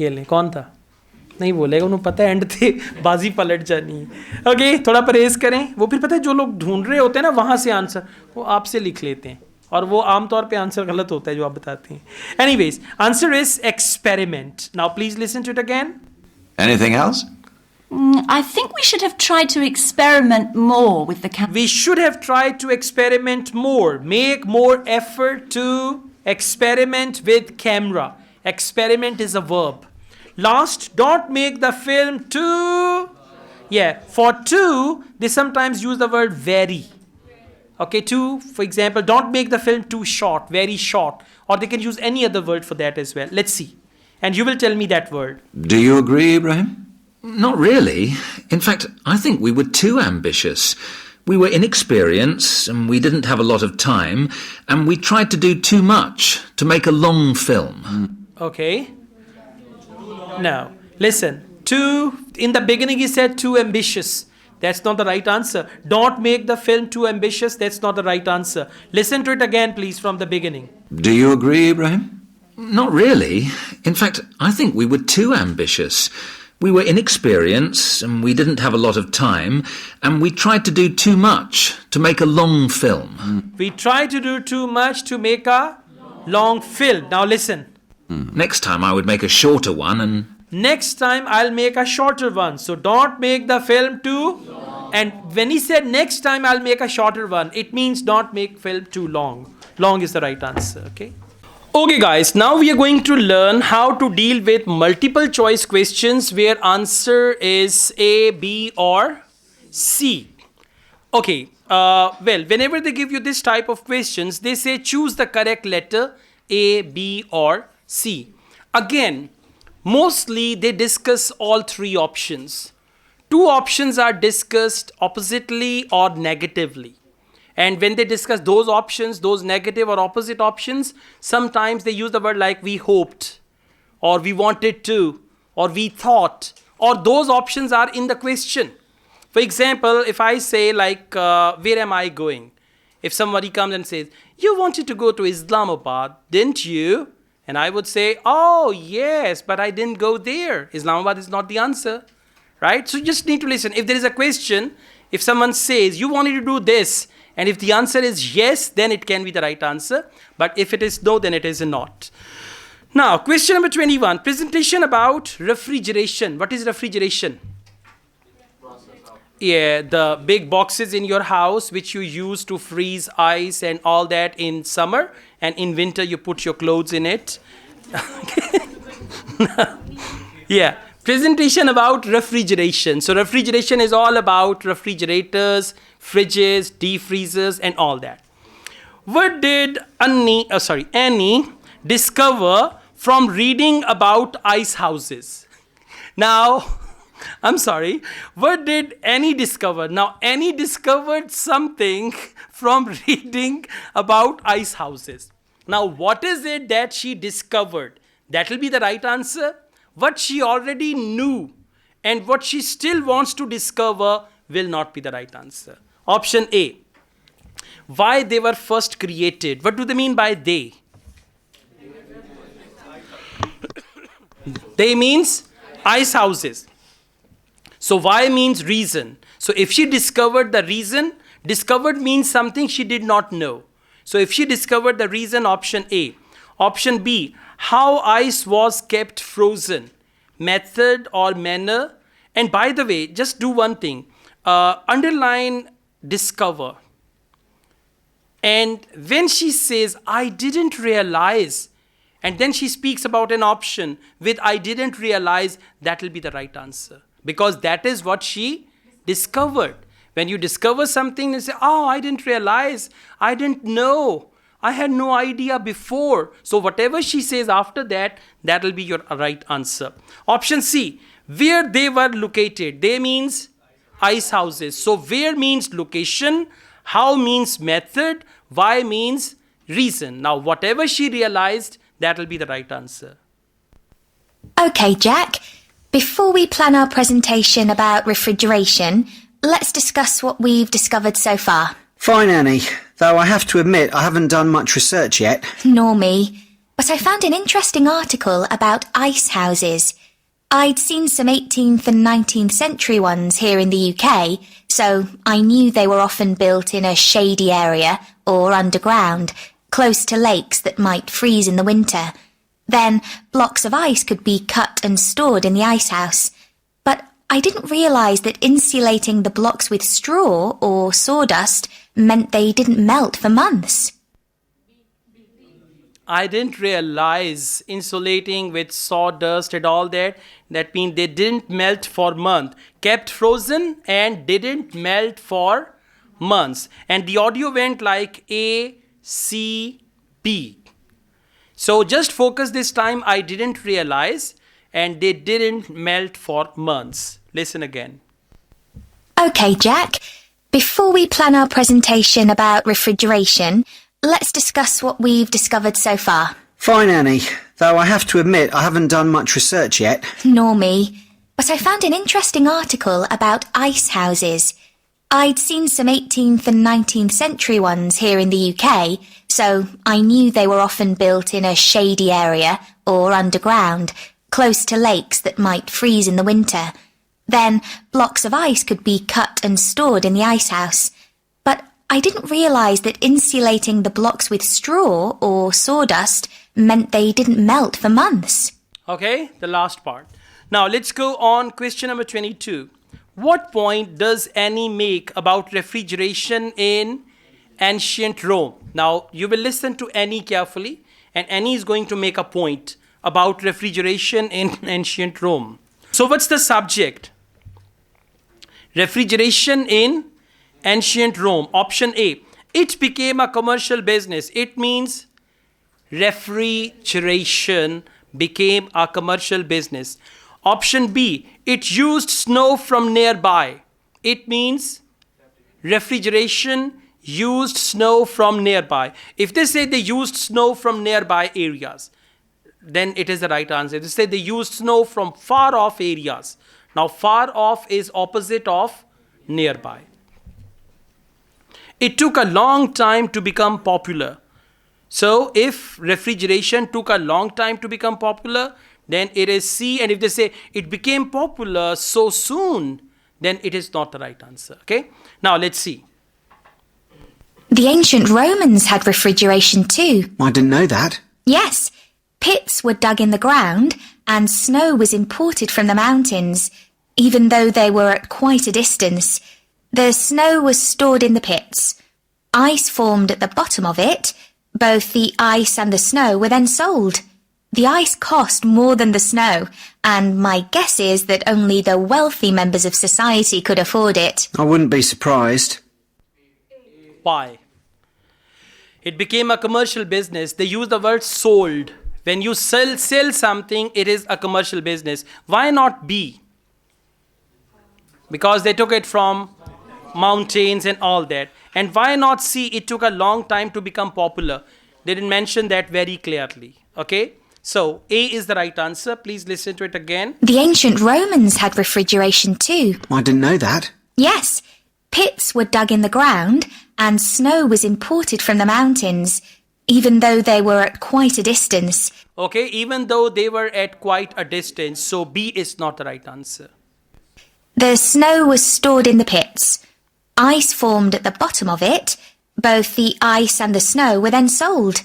ये लें कौन था. नहीं बोलेगा, उन्हें पता है एंड थे बाजी पलट जानी. ओके, थोड़ा परहेज करें. वो फिर पता है जो लोग ढूंढ रहे होते हैं ना वहाँ से आंसर वो आपसे लिख लेते हैं और वो आमतौर पे आंसर गलत होता है जो आप बताते हैं. Anyways, answer is experiment. Now please listen to it again. Anything else? I think we should have tried to experiment more with the camera. We should have tried to experiment more. Make more effort to experiment with camera. Experiment is a verb. Last, don't make the film too... Yeah, for too, they sometimes use the word very. Okay, too, for example, don't make the film too short, very short. Or they can use any other word for that as well. Let's see. And you will tell me that word. Do you agree, Ibrahim? Not really. In fact, I think we were too ambitious. We were inexperienced, and we didn't have a lot of time, and we tried to do too much to make a long film. Okay. Now, listen. Too, in the beginning he said too ambitious. That's not the right answer. Don't make the film too ambitious. That's not the right answer. Listen to it again, please, from the beginning. Do you agree, Ibrahim? Not really. In fact, I think we were too ambitious. We were inexperienced, and we didn't have a lot of time, and we tried to do too much to make a long film. We tried to do too much to make a long film. Now listen. Next time I would make a shorter one, and... Next time I'll make a shorter one. So don't make the film too long. And when he said next time I'll make a shorter one, it means don't make film too long. Long is the right answer, okay? Okay guys, now we are going to learn how to deal with multiple choice questions where answer is A, B or C. Okay, Well, whenever they give you this type of questions, they say choose the correct letter A, B, or C. Again, mostly they discuss all three options. Two options are discussed oppositely or negatively. And when they discuss those options, those negative or opposite options, sometimes they use the word like we hoped, or we wanted to, or we thought, or those options are in the question. For example, if I say like, where am I going? If somebody comes and says, you wanted to go to Islamabad, didn't you? And I would say, oh yes, but I didn't go there. Islamabad is not the answer, right? So you just need to listen. If there is a question, if someone says, you wanted to do this, and if the answer is yes, then it can be the right answer. But if it is no, then it is not. Now, question number 21, presentation about refrigeration. What is refrigeration? Yeah, the big boxes in your house which you use to freeze ice and all that in summer, and in winter you put your clothes in it. Yeah, presentation about refrigeration. So refrigeration is all about refrigerators, fridges, deep freezers, and all that. What did Annie discover from reading about ice houses? Now, I'm sorry, what did Annie discover? Now, Annie discovered something from reading about ice houses. Now, what is it that she discovered? That will be the right answer. What she already knew and what she still wants to discover will not be the right answer. Option A, why they were first created. What do they mean by they? They means ice houses. So why means reason. So if she discovered the reason, discovered means something she did not know. So if she discovered the reason, option A. Option B, how ice was kept frozen. Method or manner. And by the way, just do one thing. Underline discover. And when she says, I didn't realize, and then she speaks about an option with I didn't realize, that will be the right answer. Because that is what she discovered. When you discover something and say, oh, I didn't realize, I didn't know, I had no idea before. So whatever she says after that, that will be your right answer. Option C, where they were located. They means ice houses. So where means location, how means method, why means reason. Now whatever she realized, that will be the right answer. Okay, Jack. Before we plan our presentation about refrigeration, let's discuss what we've discovered so far. Fine, Annie. Though I have to admit I haven't done much research yet. Nor me. But I found an interesting article about ice houses. I'd seen some 18th and 19th century ones here in the UK, so I knew they were often built in a shady area or underground, close to lakes that might freeze in the winter. Then blocks of ice could be cut and stored in the ice house. But I didn't realise that insulating the blocks with straw or sawdust meant they didn't melt for months. I didn't realize insulating with sawdust and all that, that means they didn't melt for months. Kept frozen and didn't melt for months. And the audio went like A, C, B. So just focus this time, I didn't realize, and they didn't melt for months. Listen again. Okay, Jack. Before we plan our presentation about refrigeration, let's discuss what we've discovered so far. Fine, Annie. Though I have to admit I haven't done much research yet. Nor me. But I found an interesting article about ice houses. I'd seen some 18th and 19th century ones here in the UK, so I knew they were often built in a shady area or underground, close to lakes that might freeze in the winter. Then blocks of ice could be cut and stored in the ice house. But I didn't realise that insulating the blocks with straw or sawdust meant they didn't melt for months. Okay, the last part. Now let's go on question number 22. What point does Annie make about refrigeration in ancient Rome? Now, you will listen to Annie carefully, and Annie is going to make a point about refrigeration in ancient Rome. So what's the subject? Refrigeration in Ancient Rome. Option A. It became a commercial business. It means refrigeration became a commercial business. Option B. It used snow from nearby. It means refrigeration used snow from nearby. If they say they used snow from nearby areas, then it is the right answer. They say they used snow from far off areas. Now far off is opposite of nearby. It took a long time to become popular. So if refrigeration took a long time to become popular, then it is C. And if they say it became popular so soon, then it is not the right answer. Okay? Now let's see. The ancient Romans had refrigeration too. I didn't know that. Yes, pits were dug in the ground and snow was imported from the mountains, even though they were at quite a distance. The snow was stored in the pits. Ice formed at the bottom of it. Both the ice and the snow were then sold. The ice cost more than the snow, and my guess is that only the wealthy members of society could afford it. I wouldn't be surprised. Why? It became a commercial business. They use the word sold. When you sell something, it is a commercial business. Why not B? Because they took it from mountains and all that. And why not C? It took a long time to become popular. They didn't mention that very clearly. Okay? So A is the right answer. Please listen to it again. The ancient Romans had refrigeration too. I didn't know that. Yes, pits were dug in the ground and snow was imported from the mountains, even though they were at quite a distance. Okay, even though they were at quite a distance, so B is not the right answer. The snow was stored in the pits. Ice formed at the bottom of it. Both the ice and the snow were then sold.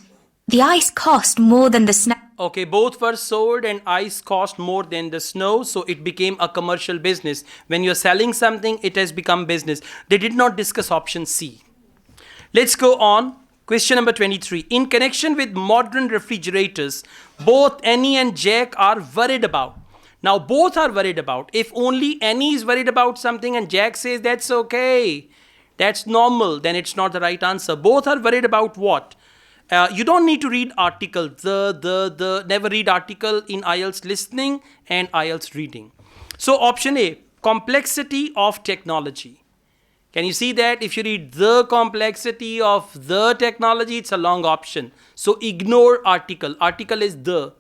The ice cost more than the snow. Okay, both were sold and ice cost more than the snow, so it became a commercial business. When you're selling something, it has become business. They did not discuss option C. Let's go on. Question number 23. In connection with modern refrigerators, both Annie and Jack are worried about. Now, both are worried about. If only Annie is worried about something and Jack says that's okay, that's normal, then it's not the right answer. Both are worried about what? You don't need to read article, never read article in IELTS listening and IELTS reading. So option A, complexity of technology. Can you see that? If you read the complexity of the technology, it's a long option. So ignore article. Article is the,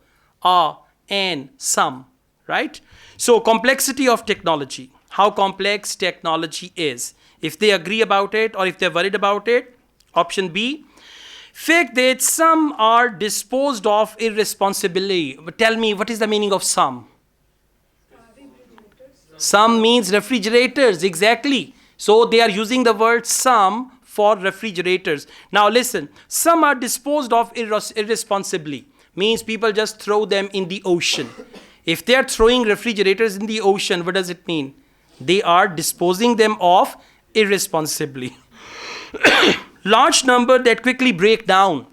a, and, some, right? So complexity of technology, how complex technology is. If they agree about it or if they're worried about it, option B, fact that some are disposed of irresponsibly. Tell me, what is the meaning of some? Some means refrigerators, exactly. So they are using the word some for refrigerators. Now listen, some are disposed of irresponsibly. Means people just throw them in the ocean. If they are throwing refrigerators in the ocean, what does it mean? They are disposing them of irresponsibly. Large number that quickly break down.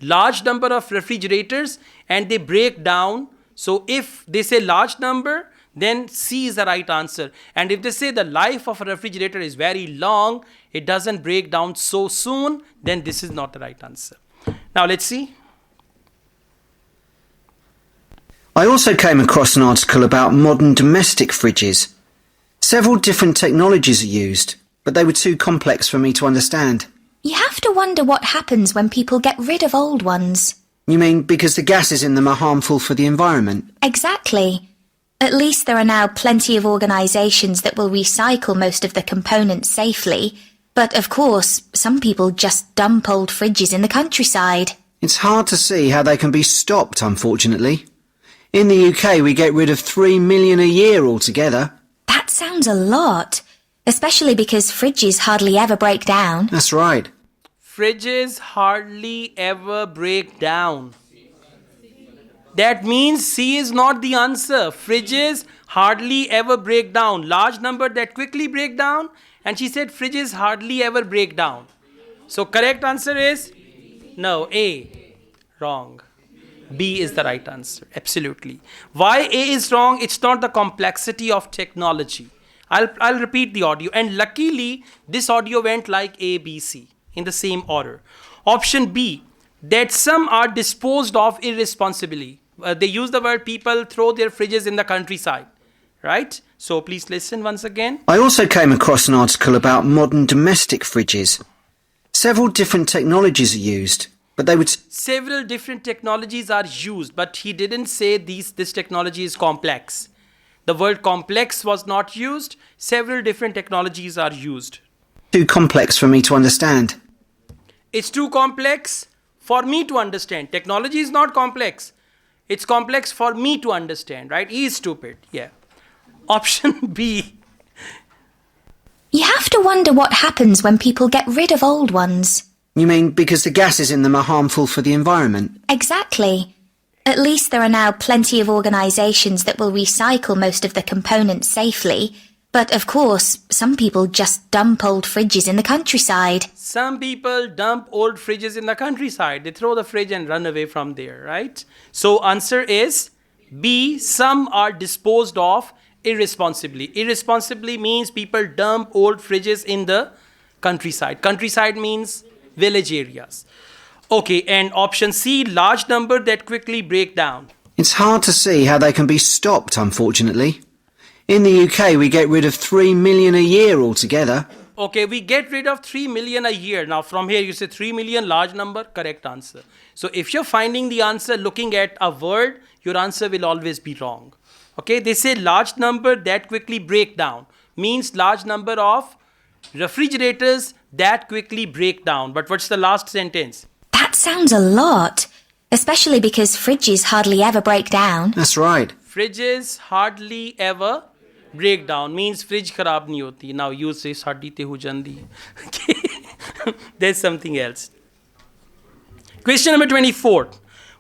Large number of refrigerators and they break down. So if they say large number, then C is the right answer. And if they say the life of a refrigerator is very long, it doesn't break down so soon, then this is not the right answer. Now let's see. I also came across an article about modern domestic fridges. Several different technologies are used, but they were too complex for me to understand. You have to wonder what happens when people get rid of old ones. You mean because the gases in them are harmful for the environment? Exactly. At least there are now plenty of organisations that will recycle most of the components safely. But of course, some people just dump old fridges in the countryside. It's hard to see how they can be stopped, unfortunately. In the UK, we get rid of 3 million a year altogether. That sounds a lot, especially because fridges hardly ever break down. That's right. Fridges hardly ever break down. That means C is not the answer. Fridges hardly ever break down. Large number that quickly break down. And she said fridges hardly ever break down. So correct answer is no, A. Wrong. B is the right answer. Absolutely. Why A is wrong? It's not the complexity of technology. I'll repeat the audio. And luckily, this audio went like A, B, C in the same order. Option B, that some are disposed of irresponsibly. They use the word people throw their fridges in the countryside. Right? So please listen once again. I also came across an article about modern domestic fridges. Several different technologies are used, but they would... Several different technologies are used, but he didn't say this technology is complex. The word complex was not used. Several different technologies are used. Too complex for me to understand. It's too complex for me to understand. Technology is not complex. It's complex for me to understand, right? He is stupid. Yeah. Option B. You have to wonder what happens when people get rid of old ones. You mean because the gases in them are harmful for the environment? Exactly. At least there are now plenty of organisations that will recycle most of the components safely. But of course, some people just dump old fridges in the countryside. Some people dump old fridges in the countryside. They throw the fridge and run away from there, right? So answer is B. Some are disposed of irresponsibly. Irresponsibly means people dump old fridges in the countryside. Countryside means village areas. Okay, and option C, large number that quickly break down. It's hard to see how they can be stopped, unfortunately. In the UK, we get rid of 3 million a year altogether. Okay, we get rid of 3 million a year. Now from here you say 3 million, large number, correct answer. So if you're finding the answer looking at a word, your answer will always be wrong. Okay, they say large number that quickly break down means large number of refrigerators that quickly break down. But what's the last sentence? That sounds a lot, especially because fridges hardly ever break down. That's right. Fridges hardly ever break down means fridge kharab nahi hoti. Now you say saadi te ho jandi. Okay. There's something else. Question number 24.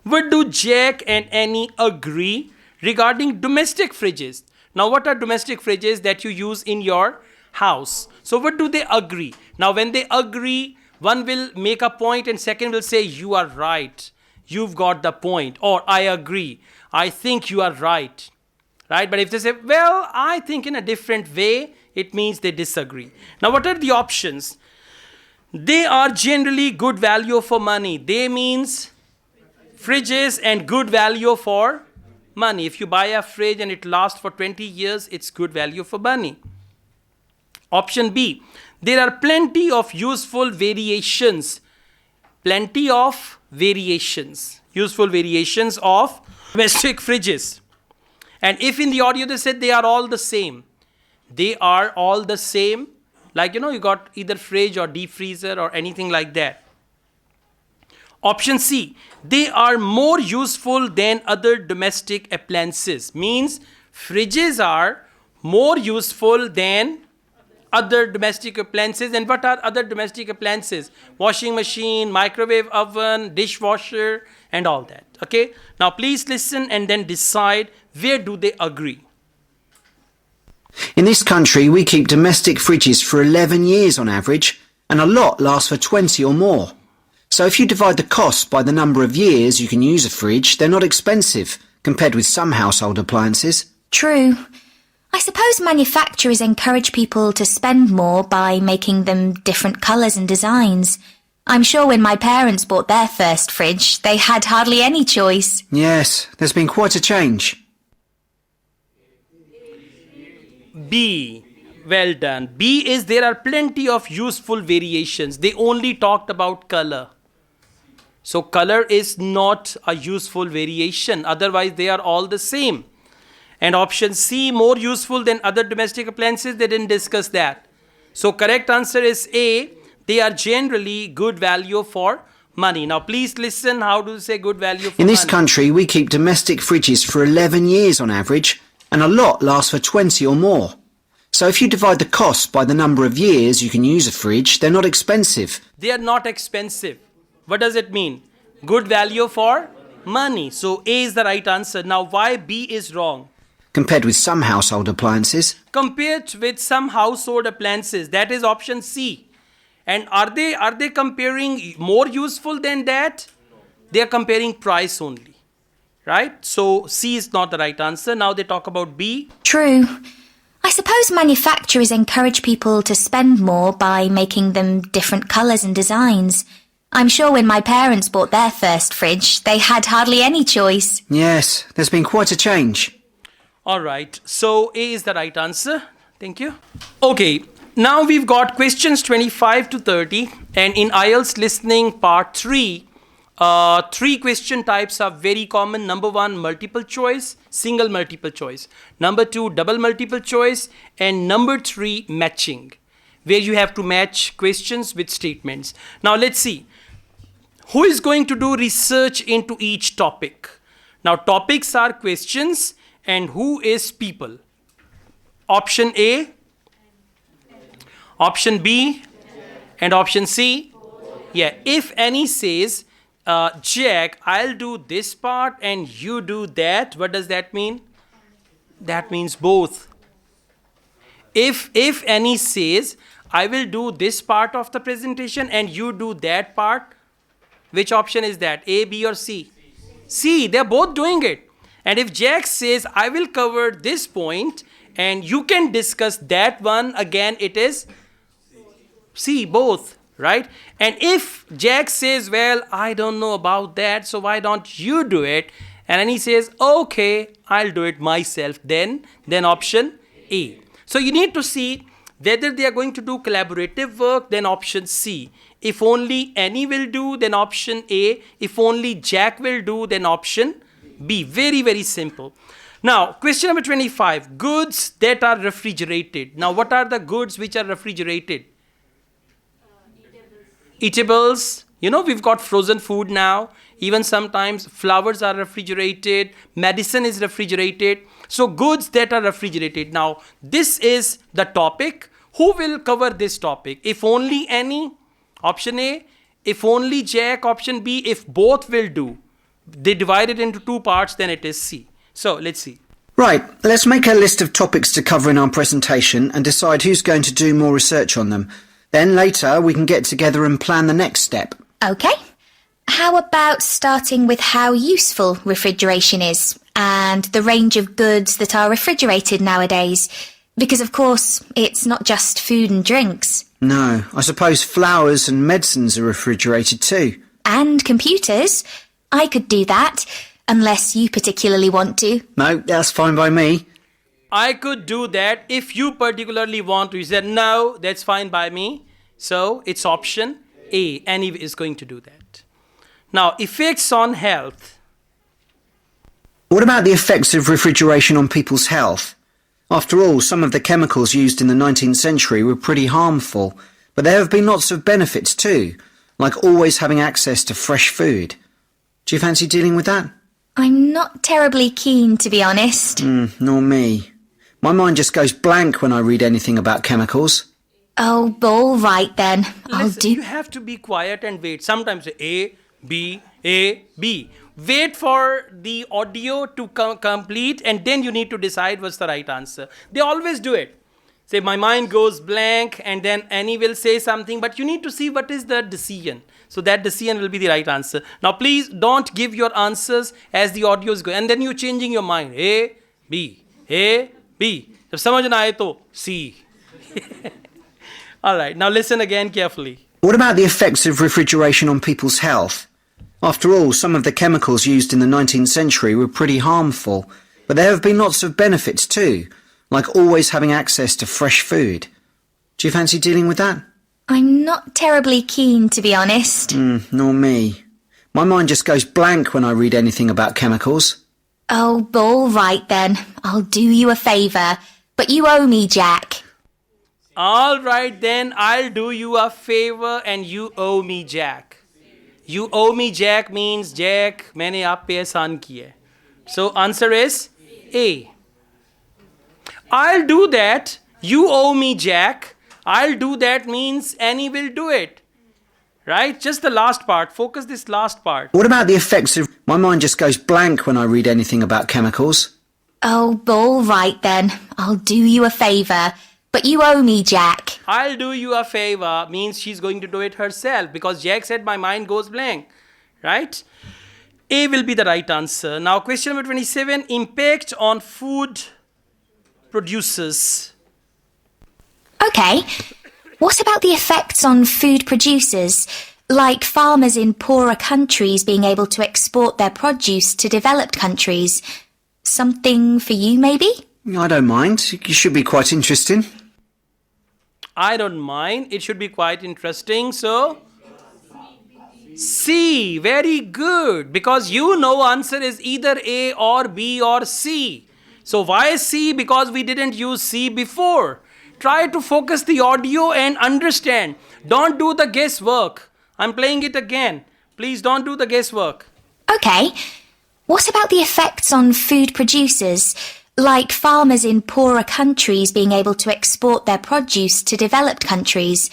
What do Jack and Annie agree regarding domestic fridges? Now what are domestic fridges that you use in your house? So what do they agree? Now when they agree, one will make a point and second will say you are right. You've got the point. Or I agree. I think you are right. Right? But if they say, well, I think in a different way, it means they disagree. Now what are the options? They are generally good value for money. They means fridges and good value for money. If you buy a fridge and it lasts for 20 years, it's good value for money. Option B. There are plenty of useful variations. Plenty of variations. Useful variations of domestic fridges. And if in the audio they said they are all the same. They are all the same. Like, you got either fridge or deep freezer or anything like that. Option C. They are more useful than other domestic appliances. Means fridges are more useful than other domestic appliances. And what are other domestic appliances? Washing machine, microwave oven, dishwasher, and all that. Okay? Now please listen and then decide where do they agree. In this country, we keep domestic fridges for 11 years on average, and a lot lasts for 20 or more. So if you divide the cost by the number of years you can use a fridge, they're not expensive, compared with some household appliances. True. I suppose manufacturers encourage people to spend more by making them different colours and designs. I'm sure when my parents bought their first fridge, they had hardly any choice. Yes, there's been quite a change. B. Well done. B is there are plenty of useful variations. They only talked about color. So color is not a useful variation. Otherwise, they are all the same. And option C, more useful than other domestic appliances, they didn't discuss that. So correct answer is A. They are generally good value for money. Now please listen, how do you say good value for money? In this country, we keep domestic fridges for 11 years on average, and a lot lasts for 20 or more. So if you divide the cost by the number of years you can use a fridge, they're not expensive. They are not expensive. What does it mean? Good value for money. So A is the right answer. Now why B is wrong? Compared with some household appliances. Compared with some household appliances. That is option C. And are they comparing more useful than that? They are comparing price only. Right? So C is not the right answer. Now they talk about B. True. I suppose manufacturers encourage people to spend more by making them different colours and designs. I'm sure when my parents bought their first fridge, they had hardly any choice. Yes, there's been quite a change. All right, so A is the right answer. Thank you. Okay, now we've got questions 25 to 30, and in IELTS listening part 3, 3 question types are very common. Number 1, multiple choice, single multiple choice. Number 2, double multiple choice. And number 3, matching, where you have to match questions with statements. Now let's see. Who is going to do research into each topic? Now topics are questions and who is people? Option A, option B, and option C. Yeah, if any says, Jack, I'll do this part and you do that, what does that mean? That means both. If any says, I will do this part of the presentation and you do that part, which option is that? A, B, or C? C, they're both doing it. And if Jack says, I will cover this point and you can discuss that one, again it is C, both, right? And if Jack says, well, I don't know about that, so why don't you do it? And then he says, okay, I'll do it myself, then option A. So you need to see whether they are going to do collaborative work, then option C. If only Annie will do, then option A. If only Jack will do, then option B. Very, very simple. Now, question number 25. Goods that are refrigerated. Now, what are the goods which are refrigerated? Eatables. You know, we've got frozen food now. Even sometimes flowers are refrigerated. Medicine is refrigerated. So, goods that are refrigerated. Now, this is the topic. Who will cover this topic? If only Annie, option A. If only Jack, option B. If both will do. They divide it into 2 parts, then it is C. So, let's see. Right, let's make a list of topics to cover in our presentation and decide who's going to do more research on them. Then later we can get together and plan the next step. OK. How about starting with how useful refrigeration is and the range of goods that are refrigerated nowadays? Because, of course, it's not just food and drinks. No, I suppose flowers and medicines are refrigerated too. And computers. I could do that, unless you particularly want to. No, that's fine by me. I could do that if you particularly want to. You said, no, that's fine by me. So, it's option A. Annie is going to do that. Now, effects on health. What about the effects of refrigeration on people's health? After all, some of the chemicals used in the 19th century were pretty harmful, but there have been lots of benefits too, like always having access to fresh food. Do you fancy dealing with that? I'm not terribly keen, to be honest. Nor me. My mind just goes blank when I read anything about chemicals. Oh, all right then. I'll Listen, do... You have to be quiet and wait. Sometimes A, B, A, B. Wait for the audio to complete and then you need to decide what's the right answer. They always do it. Say, my mind goes blank and then Annie will say something, but you need to see what is the decision. So that decision will be the right answer. Now, please don't give your answers as the audio is going. And then you're changing your mind. A, B, A, B. Jab samajh na aaye to C. All right, now listen again carefully. What about the effects of refrigeration on people's health? After all, some of the chemicals used in the 19th century were pretty harmful, but there have been lots of benefits too, like always having access to fresh food. Do you fancy dealing with that? I'm not terribly keen, to be honest. Nor me. My mind just goes blank when I read anything about chemicals. Oh, all right then. I'll do you a favour. But you owe me, Jack. All right, then I'll do you a favor and you owe me, Jack. You owe me, Jack means Jack, मैंने आप पे एहसान किया. So answer is A. I'll do that. You owe me, Jack. I'll do that means Annie will do it. Right? Just the last part. Focus this last part. What about the effects of... My mind just goes blank when I read anything about chemicals. Oh, all right then. I'll do you a favour. But you owe me, Jack. I'll do you a favor means she's going to do it herself because Jack said my mind goes blank. Right? A will be the right answer. Now question number 27. Impact on food producers. Okay. What about the effects on food producers, like farmers in poorer countries being able to export their produce to developed countries? Something for you, maybe? I don't mind. It should be quite interesting. I don't mind. It should be quite interesting. So, C. Very good. Because you know answer is either A or B or C. So why C? Because we didn't use C before. Try to focus the audio and understand. Don't do the guesswork. I'm playing it again. Please don't do the guesswork. Okay. What about the effects on food producers, like farmers in poorer countries being able to export their produce to developed countries?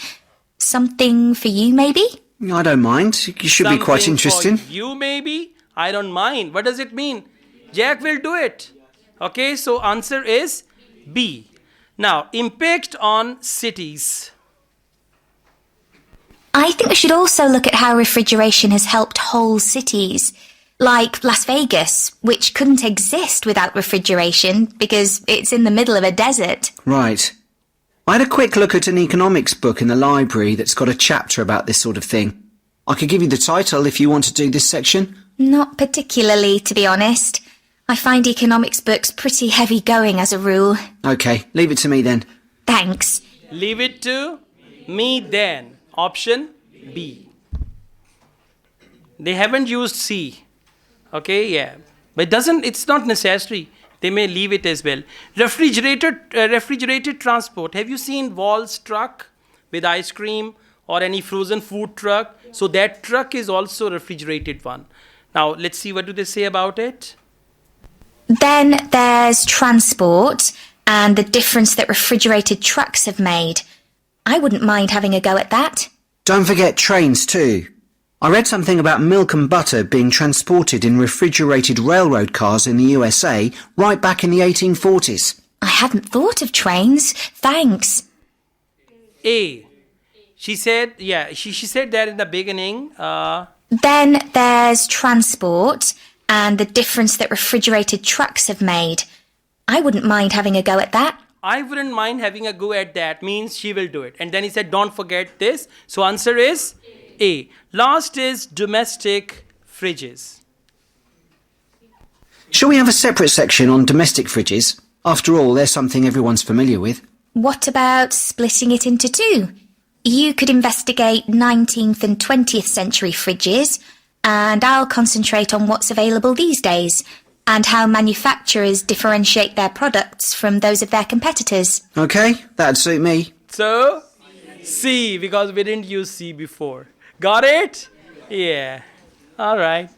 Something for you, maybe? I don't mind. It should be quite Something interesting. for you maybe? I don't mind. What does it mean? Jack will do it. Okay, so answer is B. Now, impact on cities. I think we should also look at how refrigeration has helped whole cities, like Las Vegas, which couldn't exist without refrigeration because it's in the middle of a desert. Right. I had a quick look at an economics book in the library that's got a chapter about this sort of thing. I could give you the title if you want to do this section. Not particularly, to be honest. I find economics books pretty heavy going as a rule. Okay, leave it to me then. Thanks. Leave it to me then. Option B. They haven't used C. Okay, yeah. But it's not necessary. They may leave it as well. Refrigerated transport. Have you seen Wall's truck with ice cream or any frozen food truck? So that truck is also a refrigerated one. Now, let's see what do they say about it. Then there's transport and the difference that refrigerated trucks have made. I wouldn't mind having a go at that. Don't forget trains too. I read something about milk and butter being transported in refrigerated railroad cars in the USA right back in the 1840s. I hadn't thought of trains. Thanks. A. She said, she said that in the beginning. Then there's transport and the difference that refrigerated trucks have made. I wouldn't mind having a go at that. I wouldn't mind having a go at that means she will do it. And then he said, don't forget this. So answer is A. Last is domestic fridges. Shall we have a separate section on domestic fridges? After all, they're something everyone's familiar with. What about splitting it into two? You could investigate 19th and 20th century fridges, and I'll concentrate on what's available these days, and how manufacturers differentiate their products from those of their competitors. Okay, that'd suit me. So, C, because we didn't use C before. Got it? Yeah. All right.